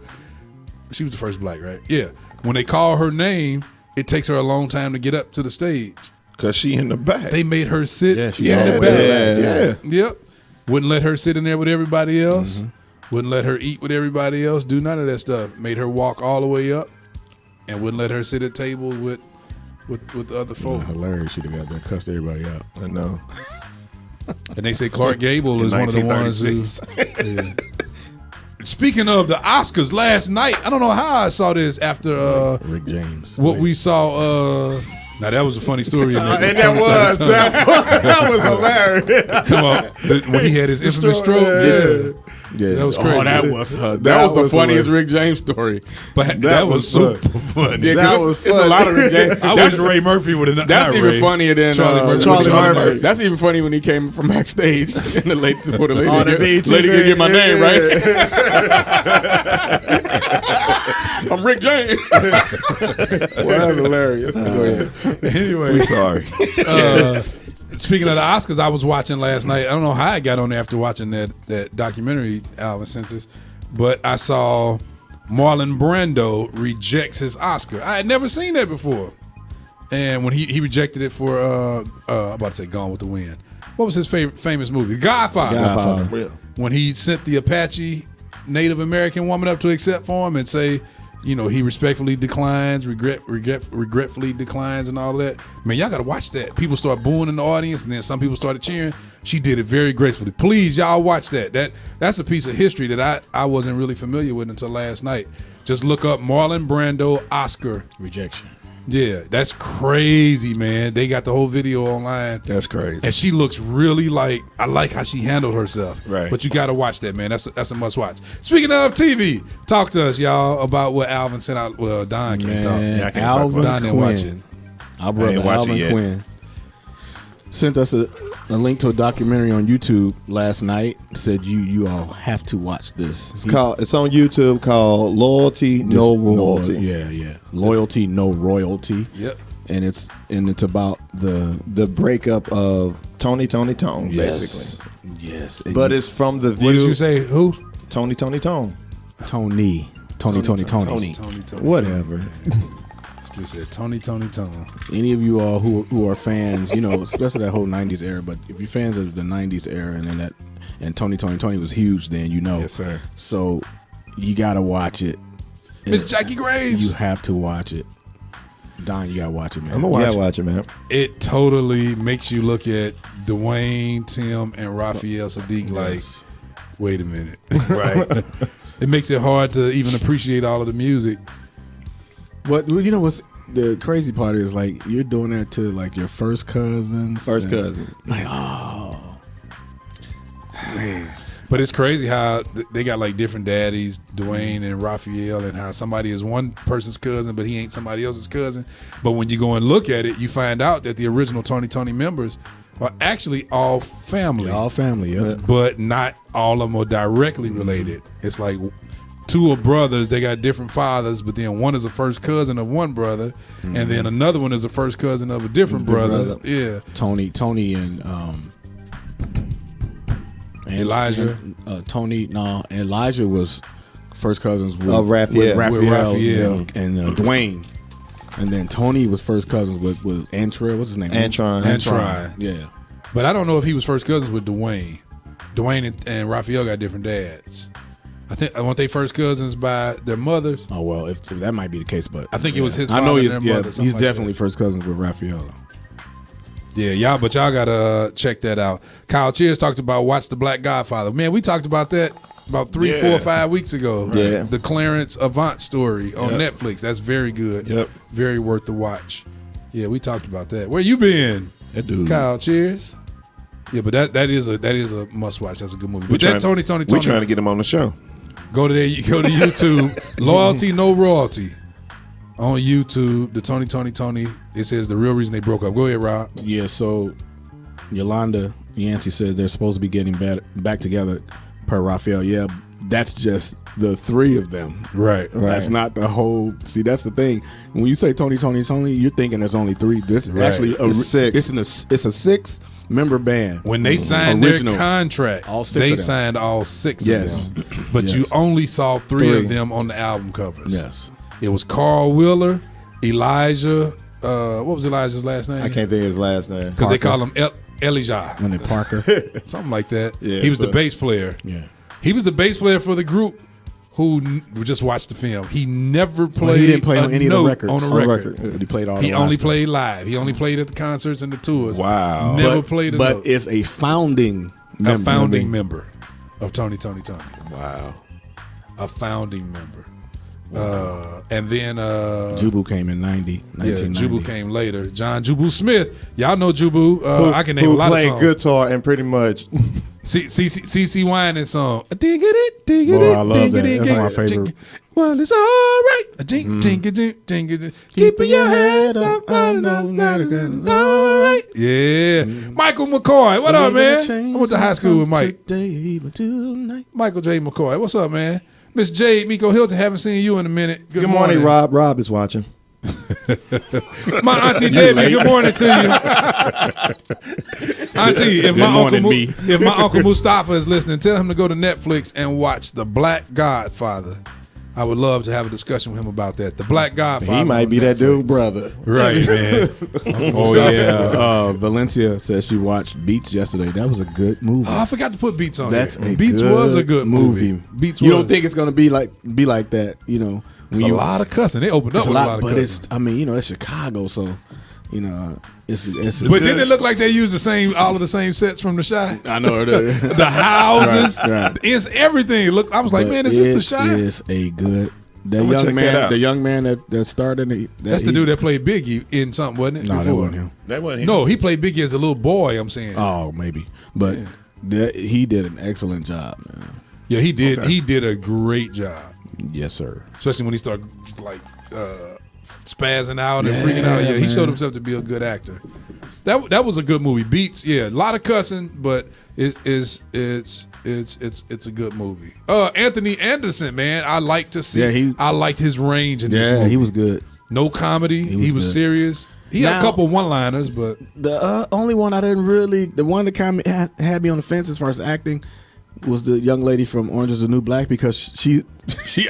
She was the first black, right? Yeah. When they call her name, it takes her a long time to get up to the stage. Because she in the back. They made her sit in the back. Yep. Wouldn't let her sit in there with everybody else. Mm-hmm. Wouldn't let her eat with everybody else. Do none of that stuff. Made her walk all the way up, and wouldn't let her sit at tables with the other folk. Hilarious. She'd have got there, cussed everybody out. I know. And they say Clark Gable is one of the ones who. Yeah. Speaking of the Oscars, last night, I don't know how I saw this after Rick James. What we saw. Now that was a funny story. And that was hilarious. Come on, when he had his infamous stroke. Yeah, that was crazy. Oh, that was the funniest Rick James story. But that was super funny. Yeah, that was it's a lot of Rick James. I wish Ray Murphy would have. That's even funnier than Charlie Murphy. That's even funny when he came from backstage and the lady before the lady. Oh, the BT lady could get my name right. I'm Rick James. Well, that's hilarious. Go ahead. Anyway, we sorry. Speaking of the Oscars, I was watching last night. I don't know how I got on there after watching that documentary Alvin sent us, but I saw Marlon Brando rejects his Oscar. I had never seen that before, and when he rejected it for I'm about to say Gone with the Wind. What was his famous movie? Godfather. When he sent the Apache Native American woman up to accept for him and say, you know, he respectfully declines, regretfully declines, and all that. Man, y'all gotta watch that. People start booing in the audience, and then some people started cheering. She did it very gracefully. Please, y'all watch that. That's a piece of history that I wasn't really familiar with until last night. Just look up Marlon Brando Oscar rejection. Yeah, that's crazy, man. They got the whole video online. That's crazy. And she looks really I like how she handled herself. Right. But you got to watch that, man. That's a must watch. Speaking of TV, talk to us, y'all, about what Alvin sent out. Well, Don can't talk. Yeah, I can't Alvin talk. Don didn't watch it. Our brother Alvin Quinn sent us a link to a documentary on YouTube last night. Said you all have to watch this. It's on YouTube called Loyalty No Royalty. Yeah. Loyalty No Royalty. Yep. And it's about the breakup of Tony Tone, yes. basically. Yes. But it's from the view. What did you say? Who? Tony Tone. Tony. Whatever. Still said Tony. Any of you all who are fans, you know, especially that whole '90s era. But if you're fans of the '90s era, and then Tony was huge, then you know. Yes, sir. So you gotta watch it. Miss Jackie Graves. You have to watch it. Don, you gotta watch it, man. I'm gonna watch it, man. It totally makes you look at Dwayne, Tim, and Raphael Sadiq like, wait a minute, right? It makes it hard to even appreciate all of the music. But you know what's the crazy part is, like, you're doing that to like your first cousins. Like, oh man. But it's crazy how they got like different daddies, Dwayne and Raphael, and how somebody is one person's cousin, but he ain't somebody else's cousin. But when you go and look at it, you find out that the original Tony members are actually all family. All family, yeah. But not all of them are directly related. It's like two are brothers, they got different fathers, but then one is a first cousin of one brother, and then another one is a first cousin of a different brother. Yeah. Tony and Elijah. Elijah was first cousins with Raphael. And Dwayne. And then Tony was first cousins with Antron. What's his name? Antron. Yeah. But I don't know if he was first cousins with Dwayne. Dwayne and Raphael got different dads. I think weren't they first cousins by their mothers? Oh well, if that might be the case, but I think it was his father. I know and their mother. He's definitely first cousins with Raphael. Yeah, y'all gotta check that out. Kyle Cheers talked about Watch the Black Godfather. Man, we talked about that about 3, 4, 5 weeks ago. Right? Yeah. The Clarence Avant story on Netflix. That's very good. Yep. Very worth the watch. Yeah, we talked about that. Where you been? That dude. Kyle, cheers. Yeah, but that is a must watch. That's a good movie. But that Tony. We're trying to get him on the show. Go to YouTube. Loyalty, no royalty. On YouTube, the Tony. It says the real reason they broke up. Go ahead, Rob. Yeah, so Yolanda Yancey says they're supposed to be getting back together per Raphael. Yeah, that's just the three of them. Right. That's not the whole. See, that's the thing. When you say Tony, you're thinking there's only three. This is actually six. It's a 6-member band. When they signed their contract, they signed all 6 of them. But you only saw 3 of them on the album covers. Yes. It was Carl Wheeler, Elijah. What was Elijah's last name? I can't think of his last name. Because they call him Elijah. And then Parker. Something like that. Yeah, he was the bass player. Yeah. He was the bass player for the group who just watched the film. He never played. Well, he didn't play on any of the records. On the record. He played all. He only played live. He only played at the concerts and the tours. Wow. Never played a note. But it's a founding member of Tony. Wow. A founding member. And then Jubu came in 1990. Jubu came later. John Jubu Smith. Y'all know Jubu. I can name a lot of songs. Who played guitar and pretty much CC Winans song. Dig it. I love that. That's my favorite. Well, it's all right. Ding, keeping your head up. I know not it's all right. Yeah. Michael McCoy. What up, man? I went to high school with Mike. Michael J. McCoy. What's up, man? Miss Jade, Miko Hilton, haven't seen you in a minute. Good morning, Rob. Rob is watching. My auntie Debbie, good morning to you. Auntie, if my uncle Mustafa is listening, tell him to go to Netflix and watch The Black Godfather. I would love to have a discussion with him about that. The Black Godfather. He might be that dude, brother. Right, man. Oh, yeah. Valencia says she watched Beats yesterday. That was a good movie. Oh, I forgot to put Beats on Beats was a good movie. Beats you don't think it's going to be like that, you know. It's a lot of cussing. They opened up with a lot of cussing. But it's Chicago, so, you know, it's but didn't it look like they used all of the same sets from The Chi? I know. The houses, right. It's everything. Look, I was like, man, is this The Chi? It is a good. The young man that started. That's the dude that played Biggie in something, wasn't it? No, that wasn't him. That wasn't him. No, he played Biggie as a little boy. I'm saying. Oh, maybe, but he did an excellent job, man. Yeah, he did. Okay. He did a great job. Yes, sir. Especially when he started like spazzing out and freaking out. Yeah, he showed himself to be a good actor. That was a good movie. Beats, yeah, a lot of cussing, but it's a good movie. Anthony Anderson, man, I like to see. Yeah, I liked his range in this movie. Yeah, he was good. No comedy. He was serious. He had a couple one-liners, but the only one I didn't really, the one that kind of had me on the fence as far as acting was the young lady from Orange is the New Black, because she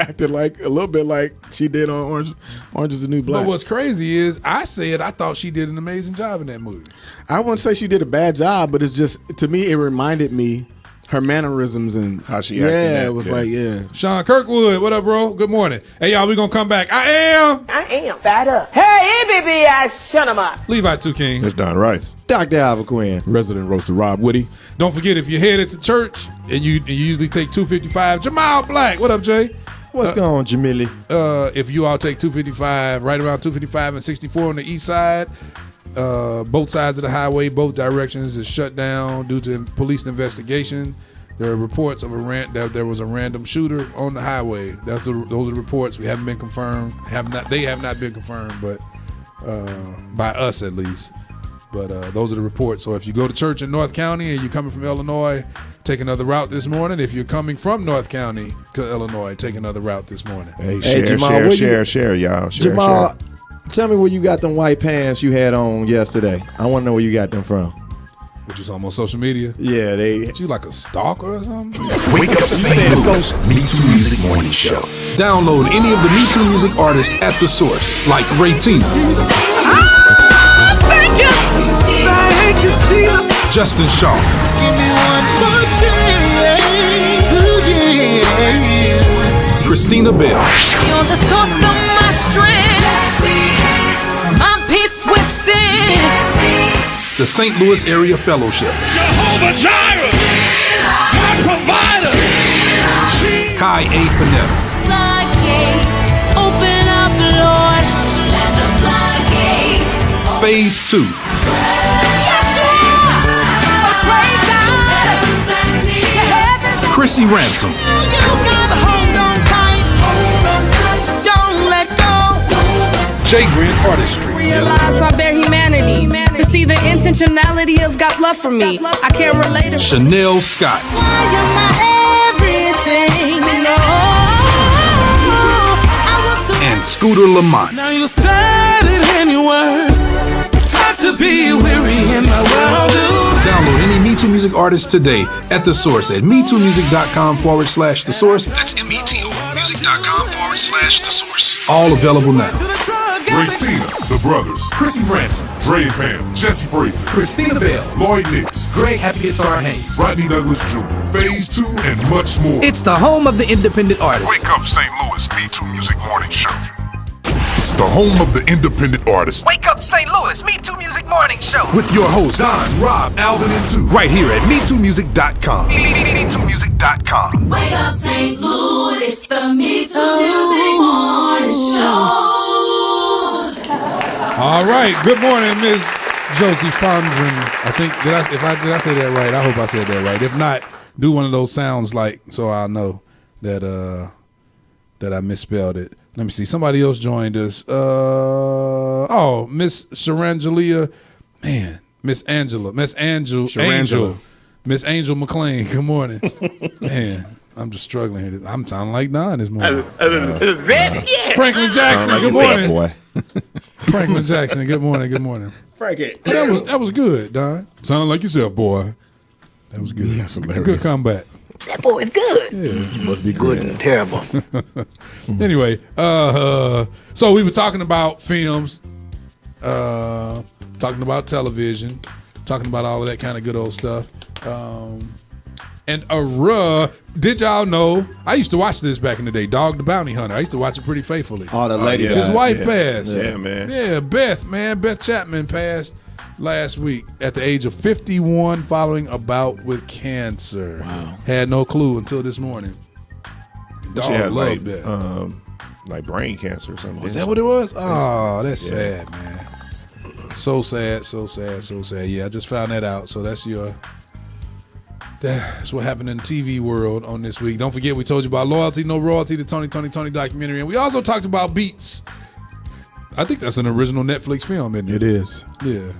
acted like a little bit like she did on Orange is the New Black. But what's crazy is I thought she did an amazing job in that movie. I wouldn't say she did a bad job, but it's just, to me, it reminded me her mannerisms and how she acted. Yeah, it was like, yeah. Sean Kirkwood, what up, bro? Good morning. Hey, y'all, we gonna come back. I am fat up. Hey, baby, I shut him up. Levi Two King. It's Don Rice. Dr. Alva Quinn. Resident Roaster Rob Woody. Don't forget, if you're headed to church and you usually take 255, Jamal Black. What up, Jay? What's going on, Jamili? If you all take 255, right around 255 and 64 on the east side, both sides of the highway, both directions is shut down due to police investigation. There are reports of that there was a random shooter on the highway. Those are the reports. We haven't been confirmed. They have not been confirmed, but by us at least. But those are the reports. So if you go to church in North County and you're coming from Illinois, take another route this morning. If you're coming from North County to Illinois, take another route this morning. Hey, share, y'all. Jamal, tell me where you got them white pants you had on yesterday. I want to know where you got them from. What, you saw them on social media? Yeah, you like a stalker or something? Wake up St. Louis, MeTooMusic Morning Show. Download any of the MeTooMusic artists at the source, like Ray Tina. Thank you, Jesus. Justin Shaw. Give me one more day. Christina Bell. You're the source of my strength. My peace within. The St. Louis Area Fellowship. Jehovah Jireh, my provider. Kai A. Panetta. Floodgates, open up, Lord. Let the floodgates. Phase 2. Chrissy Ransom. Jay Grant Artistry. Realize my bare humanity. To see the intentionality of God's love for me. I can't relate to Chanel Scott. You're my everything. No. And Scooter Lamont. Now you said it in your words. Got to be weary in my world. Download any MeTooMusic artist today at The Source at MeTooMusic.com/The Source. That's METOMusic.com/The Source. All available now. Ray Tina, The Brothers, Chrissy Ransom, Dre and Pam, Jesse Braithwaite, Christina Bell, Lloyd Nix, Greg Happy Guitar Haynes, Rodney Douglas Jr., Phase 2, and much more. It's the home of the independent artist. Wake Up St. Louis MeTooMusic Morning Show. It's the home of the independent artist. Wake Up St. Louis, MeTooMusic Morning Show. With your hosts, Don, Rob, Alvin, and Two. Right here at MeTooMusic.com. MeTooMusic.com. Wake up St. Louis, it's the MeTooMusic Morning Show. All right. Good morning, Ms. Josie Fondren. I think did I say that right? I hope I said that right. If not, do one of those sounds like so I'll know that I misspelled it. Let me see. Somebody else joined us. Miss Sharangelia. Man, Miss Angel, Miss Angel McLean. Good morning. Man, I'm just struggling here. I'm sounding like Don this morning. Franklin Jackson, good morning. Boy. Franklin Jackson, good morning. Good morning. Frankie. That was good, Don. Sounding like yourself, boy. That was good. That's hilarious. Good comeback. That boy is good. Yeah. Must be Good and terrible. Anyway, so we were talking about films, talking about television, talking about all of that kind of good old stuff. Did y'all know? I used to watch this back in the day, Dog the Bounty Hunter. I used to watch it pretty faithfully. Oh, the lady. His wife passed. Yeah, man. Yeah, Beth Chapman passed last week at the age of 51 following a bout with cancer. Wow. Had no clue until this morning. Dog She had loved that. like brain cancer or something. Was that what it was? Oh, that's sad, man. So sad. Yeah, I just found that out. So that's what happened in the TV world on this week. Don't forget, we told you about Loyalty, No Royalty, the Tony documentary. And we also talked about Beats. I think that's an original Netflix film, isn't it? It is. Yeah.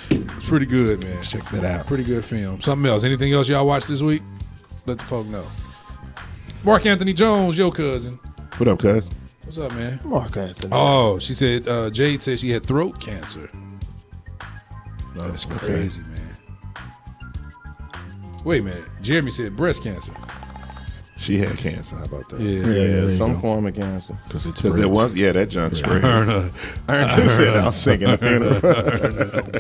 It's pretty good, man. Check that out. Pretty good film. Something else. Anything else y'all watched this week? Let the folk know. Mark Anthony Jones, your cousin. What up, cuz? What's up, man? Mark Anthony. Oh, she said, Jade said she had throat cancer. That's crazy, man. Wait a minute. Jeremy said breast cancer. She had cancer. How about that? Yeah, some form of cancer. Because there was, that junk spread. Erna said I was singing a funeral.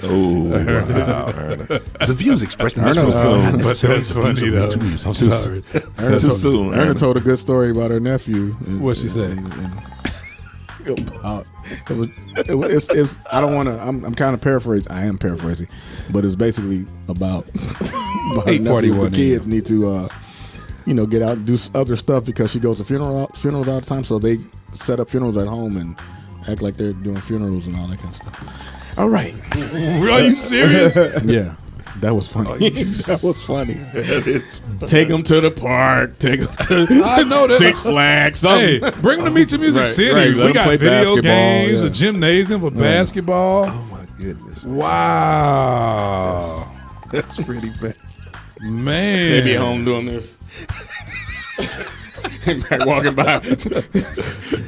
Oh, wow, Erna. The views expressed in this Too soon. But that's funny, though. I'm sorry. Too soon. Erna told a good story about her nephew. What'd she say? It's I don't want to. I'm kind of paraphrasing. I am paraphrasing, but it's basically about 8:41. The kids need to, get out and do other stuff because she goes to funerals all the time. So they set up funerals at home and act like they're doing funerals and all that kind of stuff. All right, are you serious? Yeah. That was funny. That was funny. It's take them to the park. Take them to I know that. Six Flags. Hey, bring them to MeTooMusic City. Right. We got video games, yeah. a gymnasium for basketball. Oh my goodness! Wow, that's pretty bad, man. They be home doing this. Walking by,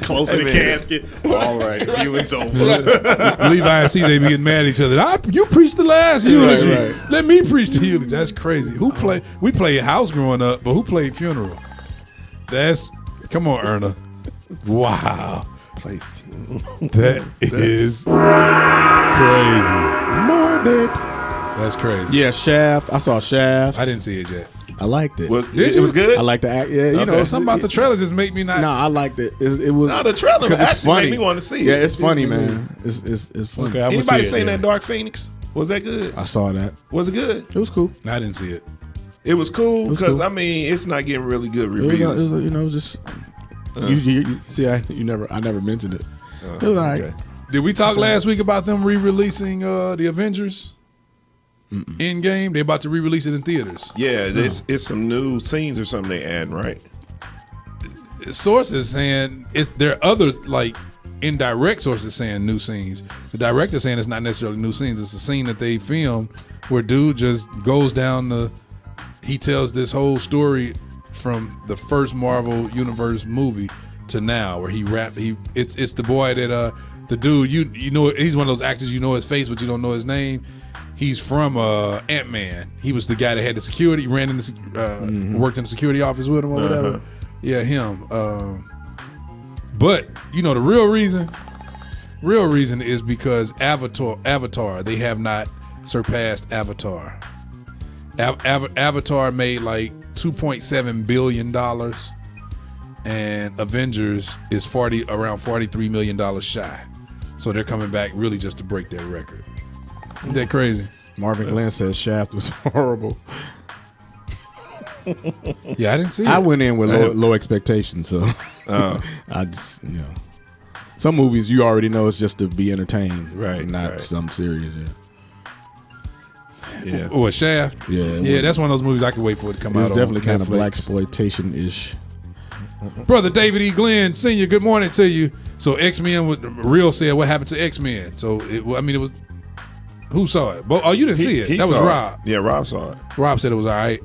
close to the casket. All right, viewing's over. Levi and CJ be getting mad at each other. You preached the last eulogy. Right. Let me preach the eulogy. That's crazy. We played house growing up, but who played funeral? Come on, Erna. Wow. Play funeral. That is crazy. Morbid. That's crazy. Yeah, Shaft. I saw Shaft. I didn't see it yet. I liked it. Did you? It was good? I like the act. Yeah, something about the trailer just make me not. No, I liked it. It was. No, the trailer actually funny. made me want to see it. Yeah, it's funny, man. It's funny. Okay, anybody seen that Dark Phoenix? Was that good? I saw that. Was it good? It was cool. I didn't see it. It was cool because I mean, it's not getting really good reviews. It was just. You never. I never mentioned it. It was alright. Okay. Did we talk last week about them re-releasing the Avengers Endgame? They're about to re-release it in theaters. Yeah, it's some new scenes or something they add, right? Sources saying there are other like indirect sources saying new scenes. The director saying it's not necessarily new scenes. It's a scene that they filmed where dude just goes down he tells this whole story from the first Marvel Universe movie to now, where it's the boy that the dude you know, he's one of those actors, you know his face but you don't know his name. He's from Ant-Man. He was the guy that had the security, ran in the worked in the security office with him or whatever. Yeah, him. But you know the real reason is because Avatar, they have not surpassed Avatar. Avatar made like $2.7 billion, and Avengers is around $43 million shy. So they're coming back really just to break their record. Isn't that crazy? Marvin Glenn says Shaft was horrible. Yeah, I didn't see it. I went in with low expectations, so I just, some movies you already know it's just to be entertained, right? Not something serious. Yeah. What, Shaft? Yeah, that's one of those movies I could wait for it to come out. It's definitely kind Netflix. of black exploitation ish. Brother David E. Glenn Sr., good morning to you. So X-Men, Real said, what happened to X-Men? So it was. Who saw it? Oh, you didn't see it. That was Rob. Yeah, Rob saw it. Rob said it was all right.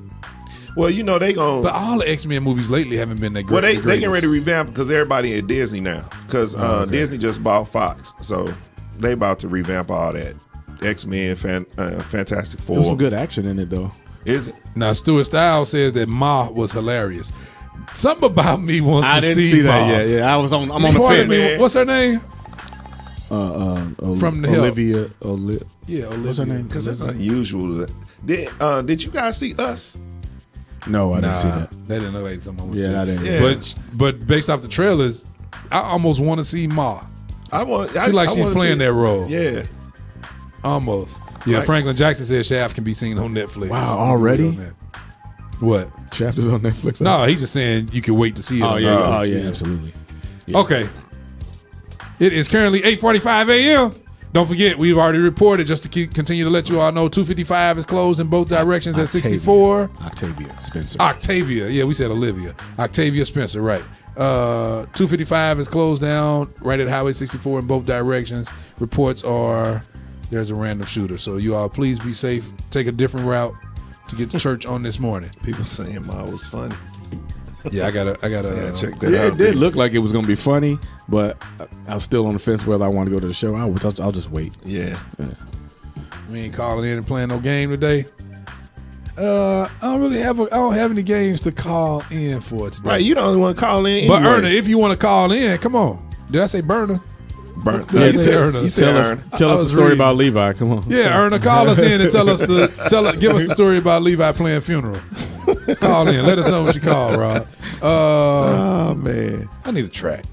Well, you know they gon'. But all the X-Men movies lately haven't been that great. Well, they getting ready to revamp because everybody at Disney now. Because Disney just bought Fox, so they about to revamp all that. X-Men, Fantastic Four. There's some good action in it though. Is it? Now Stuart Stiles says that Ma was hilarious. Something about me wants to see. I didn't see Ma. that yet. Yeah, I'm on the fence. What's her name? From the Olivia. Yeah, Olivia. What's her name? Because it's unusual. Did you guys see Us? No, I didn't see that. That didn't look like someone would Yeah, see. I didn't. Yeah. But based off the trailers, I almost want to see Ma. She's playing that role. Yeah. Almost. Yeah, Franklin Jackson said Shaft can be seen on Netflix. Wow, already? What? Shaft is on Netflix? No, he's just saying you can wait to see it on yeah. Netflix. Oh, yeah, absolutely. Yeah. Okay. It is currently 8:45 a.m. Don't forget, we've already reported, just to continue to let you all know, 255 is closed in both directions at 64. Octavia Spencer. Octavia. Yeah, we said Olivia. Octavia Spencer, right. 255 is closed down right at Highway 64 in both directions. Reports are there's a random shooter. So you all please be safe. Take a different route to get to church on this morning. People saying Ma was funny. Yeah, I gotta check that out. It did look like it was going to be funny, but I was still on the fence whether I want to go to the show. I'll just wait. Yeah. We ain't calling in and playing no game today. I don't have any games to call in for today. Right, you don't want to call in. But anyway. Erna, if you want to call in, come on. Did I say Burner? Burner. Yeah, you said Erna. Tell us a story about Levi. Come on. Yeah, Erna, call us in and give us the story about Levi playing funeral. Call in. Let us know what you call, Rob. Oh man, I need a track.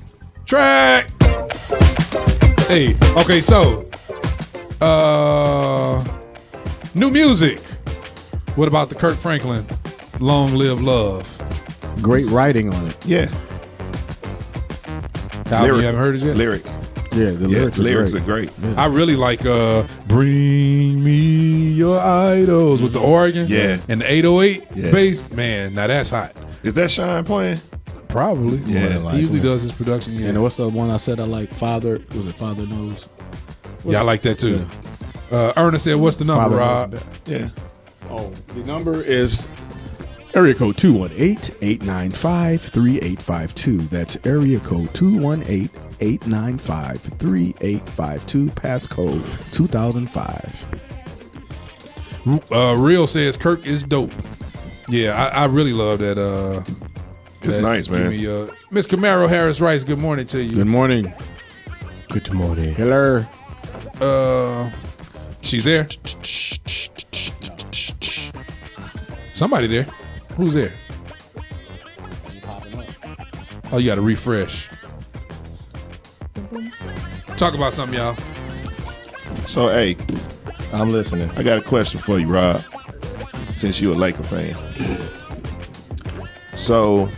Hey, okay, so new music. What about the Kirk Franklin Long Live Love? Great writing on it. Yeah. Album, you haven't heard it yet? Lyric. Yeah, the lyrics are great. Yeah. I really like Bring Me Your Idols with the organ and the 808 bass. Man, now that's hot. Is that Shine playing? Probably. Yeah. He usually does his production. Yeah. And what's the one I said I like? Father, was it Father Knows? Yeah, I like that too. Erna said, what's the number, Rob? Yeah. Oh, the number is area code 218-895-3852. That's area code 218-895-3852. Passcode 2005. Real says Kirk is dope. Yeah, I really love that. It's nice, man. Miss Camaro Harris Rice, good morning to you. Good morning. Good morning. Hello. She's there. Somebody there. Who's there? Oh, you got to refresh. Talk about something, y'all. So, hey, I'm listening. I got a question for you, Rob, since you're a Laker fan. So,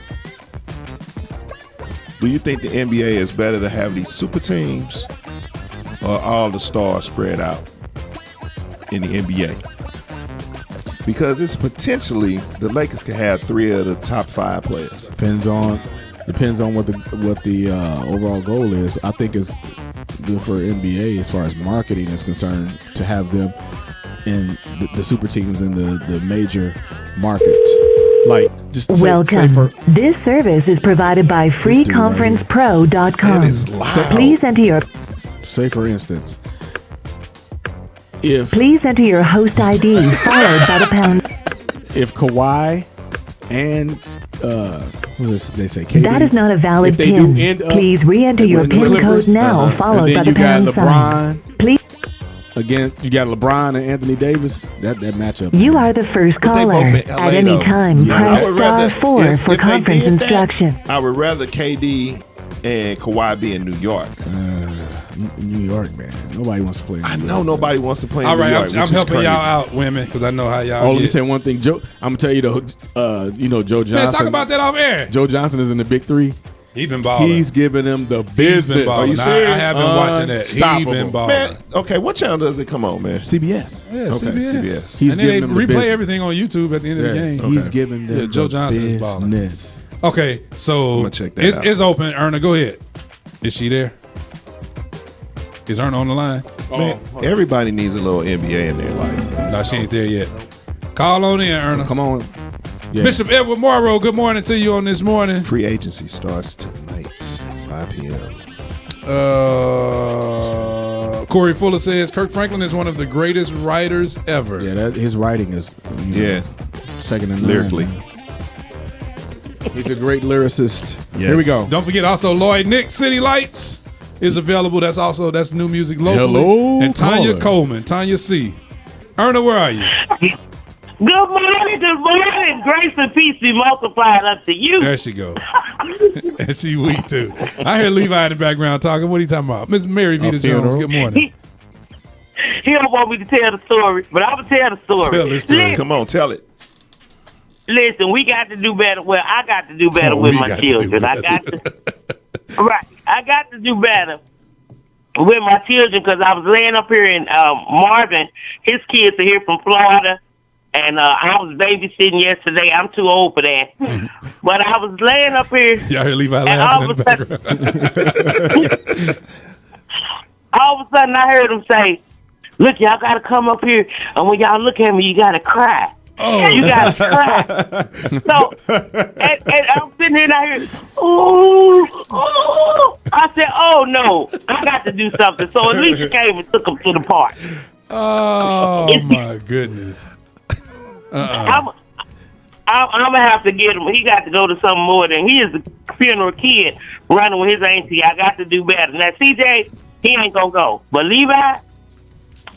do you think the NBA is better to have these super teams, or all the stars spread out in the NBA? Because it's potentially the Lakers can have 3 of the top 5 players. Depends on what the overall goal is. I think it's good for NBA as far as marketing is concerned to have them in the super teams in the major markets. Like, just to Welcome. This service is provided by freeconferencepro.com. So please enter your. Say for instance, please enter your host ID followed by the pound. If Kawhi and they say KD, that is not a valid if they PIN. do end up Please re-enter your PIN Clippers, code now, followed and then by the you got pound sign. LeBron. Please. Again, you got LeBron and Anthony Davis. That matchup. You are the first caller. At any time, press *4 for conference instruction. I would rather KD and Kawhi be in New York. New York, man. Nobody wants to play in New York. I know nobody wants to play in All New right, York. I'm helping y'all out, women, because I know how y'all Let me get. say one thing. Joe, I'm going to tell you, though, Joe Johnson. Man, talk about that off air. Joe Johnson is in the Big 3. He been balling. He's giving them the business. Are you serious? I have been watching that. He been balling. Man, okay, what channel does it come on, man? CBS. Yeah, Okay, CBS. He's and then they giving them the replay business. everything on YouTube at the end of the game. He's giving them Joe the Johnson is balling. business. Okay, so I'm gonna check that out. it's open. Erna, go ahead. Is she there? Is Erna on the line? Man, everybody needs a little NBA in their life. No, she ain't there yet. Call on in, Erna. Come on. Yeah. Bishop Edward Morrow, good morning to you on this morning. Free agency starts tonight, 5 p.m. Corey Fuller says Kirk Franklin is one of the greatest writers ever. Yeah, his writing is second to none. Lyrically. He's a great lyricist. Yes. Here we go. Don't forget also Lloyd Nick, City Lights is available. That's new music locally. Hello, and Tanya caller. Coleman, Tanya C. Erna, where are you? Good morning, grace and peace be multiplied unto you. There she goes. And she weak too. I hear Levi in the background talking. What are you talking about? Miss Mary Vita Jones, good morning. He don't want me to tell the story, but I'm going to tell the story. Tell this story. Listen, Come on, tell it. listen, we got to do better. Well, I got to do better with my children. I got to do better with my children because I was laying up here in Marvin. His kids are here from Florida. And I was babysitting yesterday. I'm too old for that. But I was laying up here. Y'all hear Levi laughing in the background. All of a sudden, I heard him say, "Look, y'all got to come up here. And when y'all look at me, you got to cry. Oh. You got to cry." So, and I'm sitting here and I hear, ooh. I said, oh, no. I got to do something. So Alicia came and took him to the park. Oh, my goodness. I'm gonna have to get him. He got to go to something more than he is a funeral kid running with his auntie. I got to do better. Now CJ, he ain't gonna go, but Levi,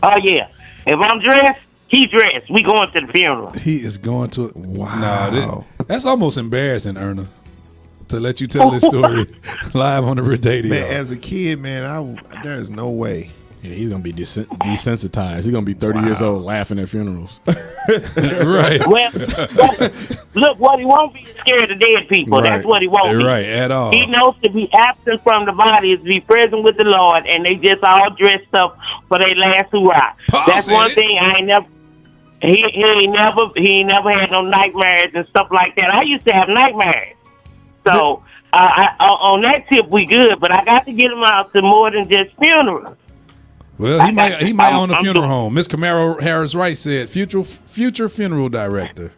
oh yeah. If I'm dressed, he dressed. We going to the funeral. He is going to. Wow, that's almost embarrassing, Erna, to let you tell this story live on the radio. Man, as a kid, man, there's no way. Yeah, he's gonna be desensitized. He's gonna be 30 years old laughing at funerals. Right. Well, look, what he won't be is scared of dead people. Right. That's what he won't be. Right, at all. He knows to be absent from the body is to be present with the Lord, and they just all dressed up for their last hurrah. That's one thing I ain't never. He ain't never had no nightmares and stuff like that. I used to have nightmares, so on that tip we good. But I got to get him out to more than just funerals. Well, he might own a funeral home. Miss Camaro Harris Wright said, future funeral director.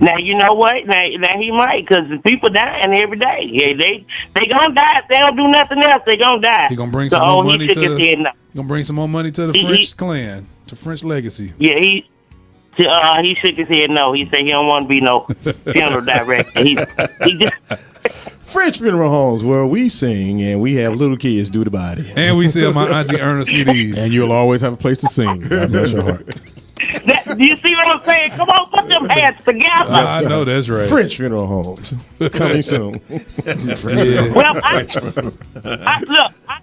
Now you know what? Now he might, because people dying every day. Yeah, they gonna die if they don't do nothing else. They gonna die. He gonna bring some more money to the. He gonna bring some more money to the French clan, to French legacy. Yeah, he shook his head no. He said he don't want to be no funeral director. He just. French funeral homes where we sing and we have little kids do the body. And we sell my Auntie Erna CDs. And you'll always have a place to sing. God bless your heart. Do you see what I'm saying? Come on, put them hands together. I know that's right. French funeral homes coming soon. Well, I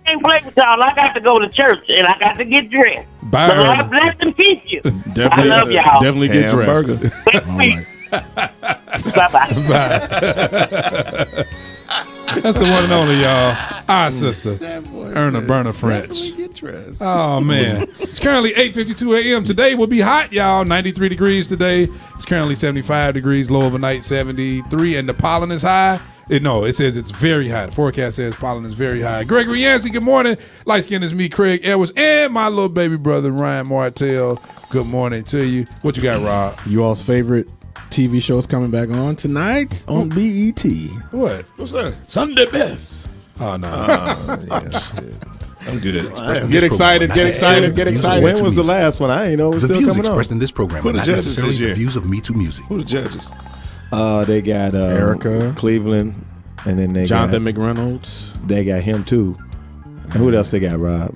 can't play with y'all. I got to go to church and I got to get dressed. Bye, but Lord bless and keep you. I love y'all. Definitely get dressed. All right. Bye-bye. Bye. That's the one and only, y'all. Our sister. Earn a burner French. Get dressed. Oh, man. It's currently 8:52 a.m. Today will be hot, y'all. 93 degrees today. It's currently 75 degrees. Low overnight, 73. And the pollen is high. It says it's very high. The forecast says pollen is very high. Gregory Yancey, good morning. Light skin is me, Craig Edwards, and my little baby brother, Ryan Martell. Good morning to you. What you got, Rob? You all's favorite TV show is coming back on tonight on BET. What? What's that? Sunday Best. Oh, no. I'm good at expressing Get excited. When was the last one? I ain't know it was the still views coming expressed on. in this program Who are the not judges necessarily this year? the views of MeTooMusic. Who the judges? They got Erica, Cleveland, and then they Jonathan got McReynolds. They got him too. And who else they got? Rob.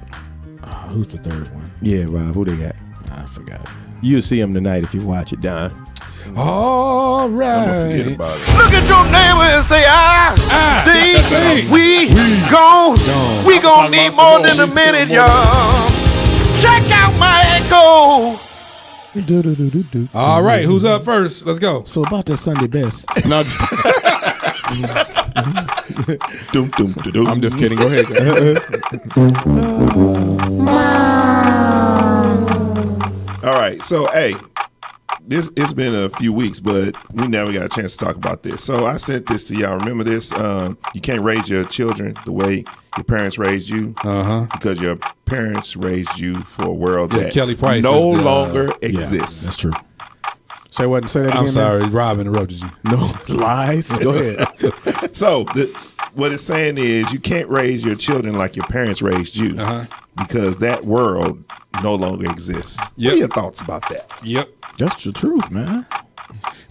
Who's the third one? Yeah, Rob. Who they got? I forgot. You'll see him tonight if you watch it, Don. All right. Forget about it. Look at your neighbor and say, think we gon' need more than a minute, y'all. Check out my echo. All right, who's up first? Let's go. So about that Sunday Best. No, I'm just kidding. Go ahead. All right, so hey, it's been a few weeks, but we never got a chance to talk about this. So I sent this to y'all. Remember this? You can't raise your children the way your parents raised you, because your parents raised you for a world that Kelly Price no is the, longer exists. That's true. Say that again. I'm sorry, Rob interrupted you. No lies. Go ahead. So what it's saying is you can't raise your children like your parents raised you, because that world no longer exists. What are your thoughts about that? Yep. That's the truth, man.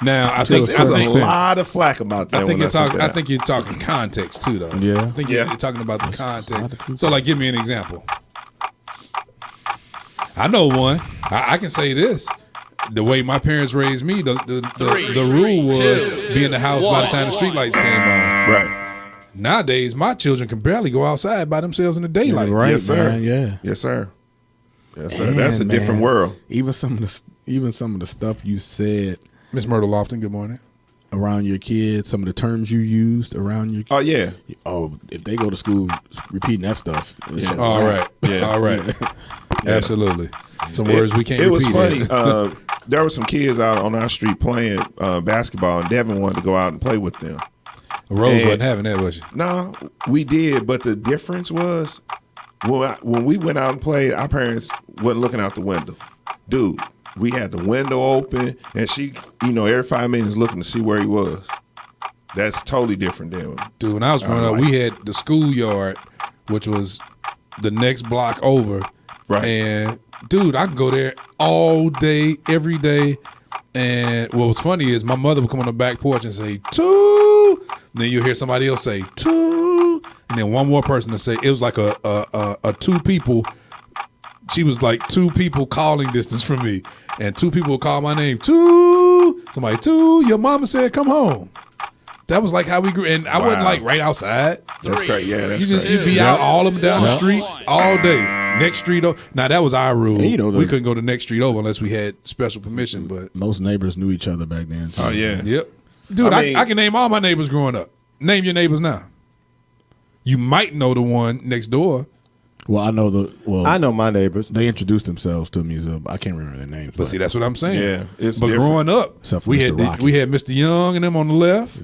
Now I think there's a lot of flack about that. I think you're talking context too, though. Yeah. I think you're talking about the context. So, like, give me an example. I know one. I can say this. The way my parents raised me, the rule was be in the house by the time the streetlights came on. Right. Nowadays, my children can barely go outside by themselves in the daylight. Right, Yes, sir. man, yeah. Yes, sir. Yes, sir. Man, That's a different world. Even some of the stuff you said, Miss Myrtle Lofton, good morning. Around your kids, some of the terms you used around your kids. Oh yeah. Oh, if they go to school repeating that stuff. Yeah. All right. Yeah. All right. Absolutely. Some words we can't It was repeat. funny. There were some kids out on our street playing basketball, and Devin wanted to go out and play with them. Rose wasn't having that, was she? No, we did, but the difference was when we went out and played, our parents wasn't looking out the window. Dude, we had the window open, and she, every 5 minutes looking to see where he was. That's totally different than Dude, when I was growing up, we had the schoolyard, which was the next block over. Right. And, dude, I could go there all day, every day. And what was funny is my mother would come on the back porch and say, 2. And then you'll hear somebody else say, 2. And then one more person to say, it was like a 2 people. She was like 2 people calling distance from me. And 2 people would call my name, 2. Somebody, 2. Your mama said, come home. That was like how we grew. And I wasn't like right outside. That's great. Yeah, that's You'd be out all of them down the street all day. Next street over. Now, that was our rule. And we couldn't go to next street over unless we had special permission. But most neighbors knew each other back then. So. Oh, yeah. Yep. Dude, I can name all my neighbors growing up. Name your neighbors now. You might know the one next door. Well, I know my neighbors. They introduced themselves to me, so I can't remember their names. But see, that's what I'm saying. Yeah, it's but different. growing up, Except for we Mr. had Mr. Young and them on the left,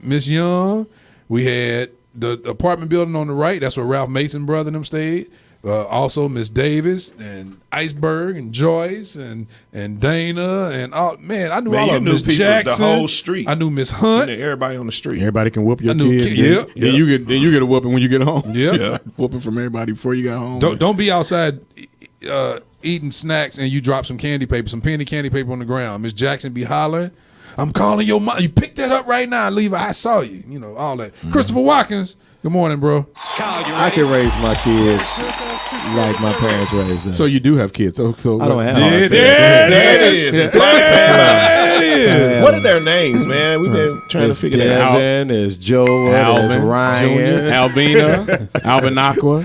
Miss Young. We had the apartment building on the right. That's where Ralph Mason brother and them stayed. Also Miss Davis and Iceberg and Joyce and Dana and all. Man, I knew all of them. Miss Jackson, the whole street. I knew Miss Hunt. Everybody on the street. Everybody can whoop your I knew kids. Yep. Then you get a whooping when you get home. Yep. Whooping from everybody before you got home. Don't be outside eating snacks and you drop some candy paper, some penny candy paper on the ground. Miss Jackson be hollering, I'm calling your mom. You pick that up right now and leave her. I saw you. All that. Christopher Watkins, good morning, bro. I can raise my kids like my parents raised them. So you do have kids. So I don't have. There it is. What are their names, man? We've been trying to figure that out. Devin, there's Joel, there's Ryan, Albina, Alvinaqua,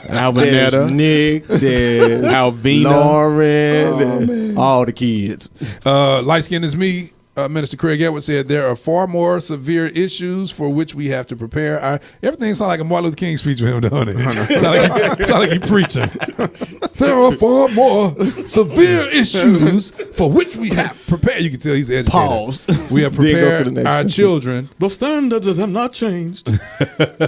Alvinetta, there's Nick, there's Alvina, Lauren, all the kids. Light skin is me. Minister Craig Edwards said there are far more severe issues for which we have to prepare. Everything sounds like a Martin Luther King speech with him, don't it? Sound like he preaching. There are far more severe issues for which we have to prepare. You can tell he's educated. Pause. We have prepared our children. The standards have not changed.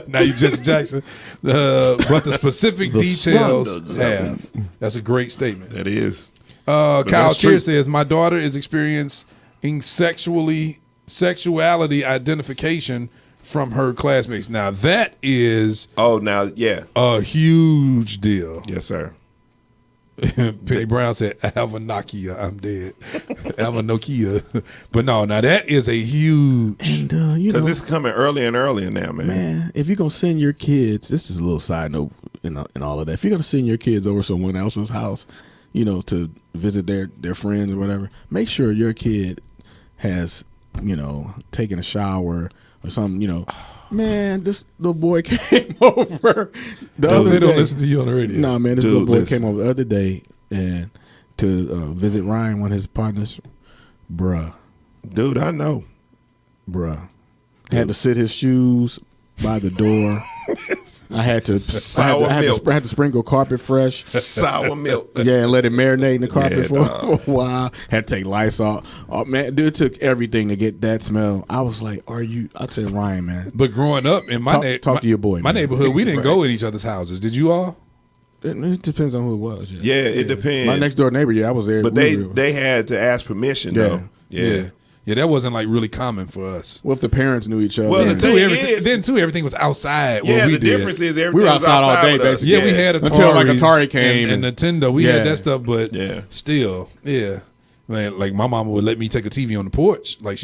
Now you Jesse Jackson. But the specific details have. That's a great statement. That is. Kyle Cheer says, my daughter is experiencing sexuality identification from her classmates. Now that is a huge deal. Yes, sir. Penny Brown said, I have a Nokia, I'm dead. I have a Nokia. But no, now that is a huge. Because it's coming earlier and earlier now, man. Man, if you're going to send your kids, this is a little side note in all of that. If you're going to send your kids over someone else's house, to visit their friends or whatever, make sure your kid has, taken a shower or something, Man, this little boy came over the other day. They don't listen to you on the radio. No, man, this little boy came over the other day and to visit Ryan, one of his partners. Bruh. Dude, I know. Bruh. Had to sit his shoes by the door. I had to sprinkle carpet fresh. Sour milk. Yeah, and let it marinate in the carpet for a while. Had to take Lysol. Oh man, dude, it took everything to get that smell. I was like, I said, Ryan, man. But growing up in my talk to your boy. My neighborhood, we didn't go in each other's houses. Did you all? It depends on who it was. Yeah, it depends. My next door neighbor, I was there. But they had to ask permission though. Yeah. Yeah, that wasn't like really common for us. Well, if the parents knew each other. Well, then everything was outside. Yeah, we the did. difference is everything we were was outside all day, basically. Yeah, we had Atari until like Atari came and Nintendo. We had that stuff, but still, man, like my mama would let me take a TV on the porch. Like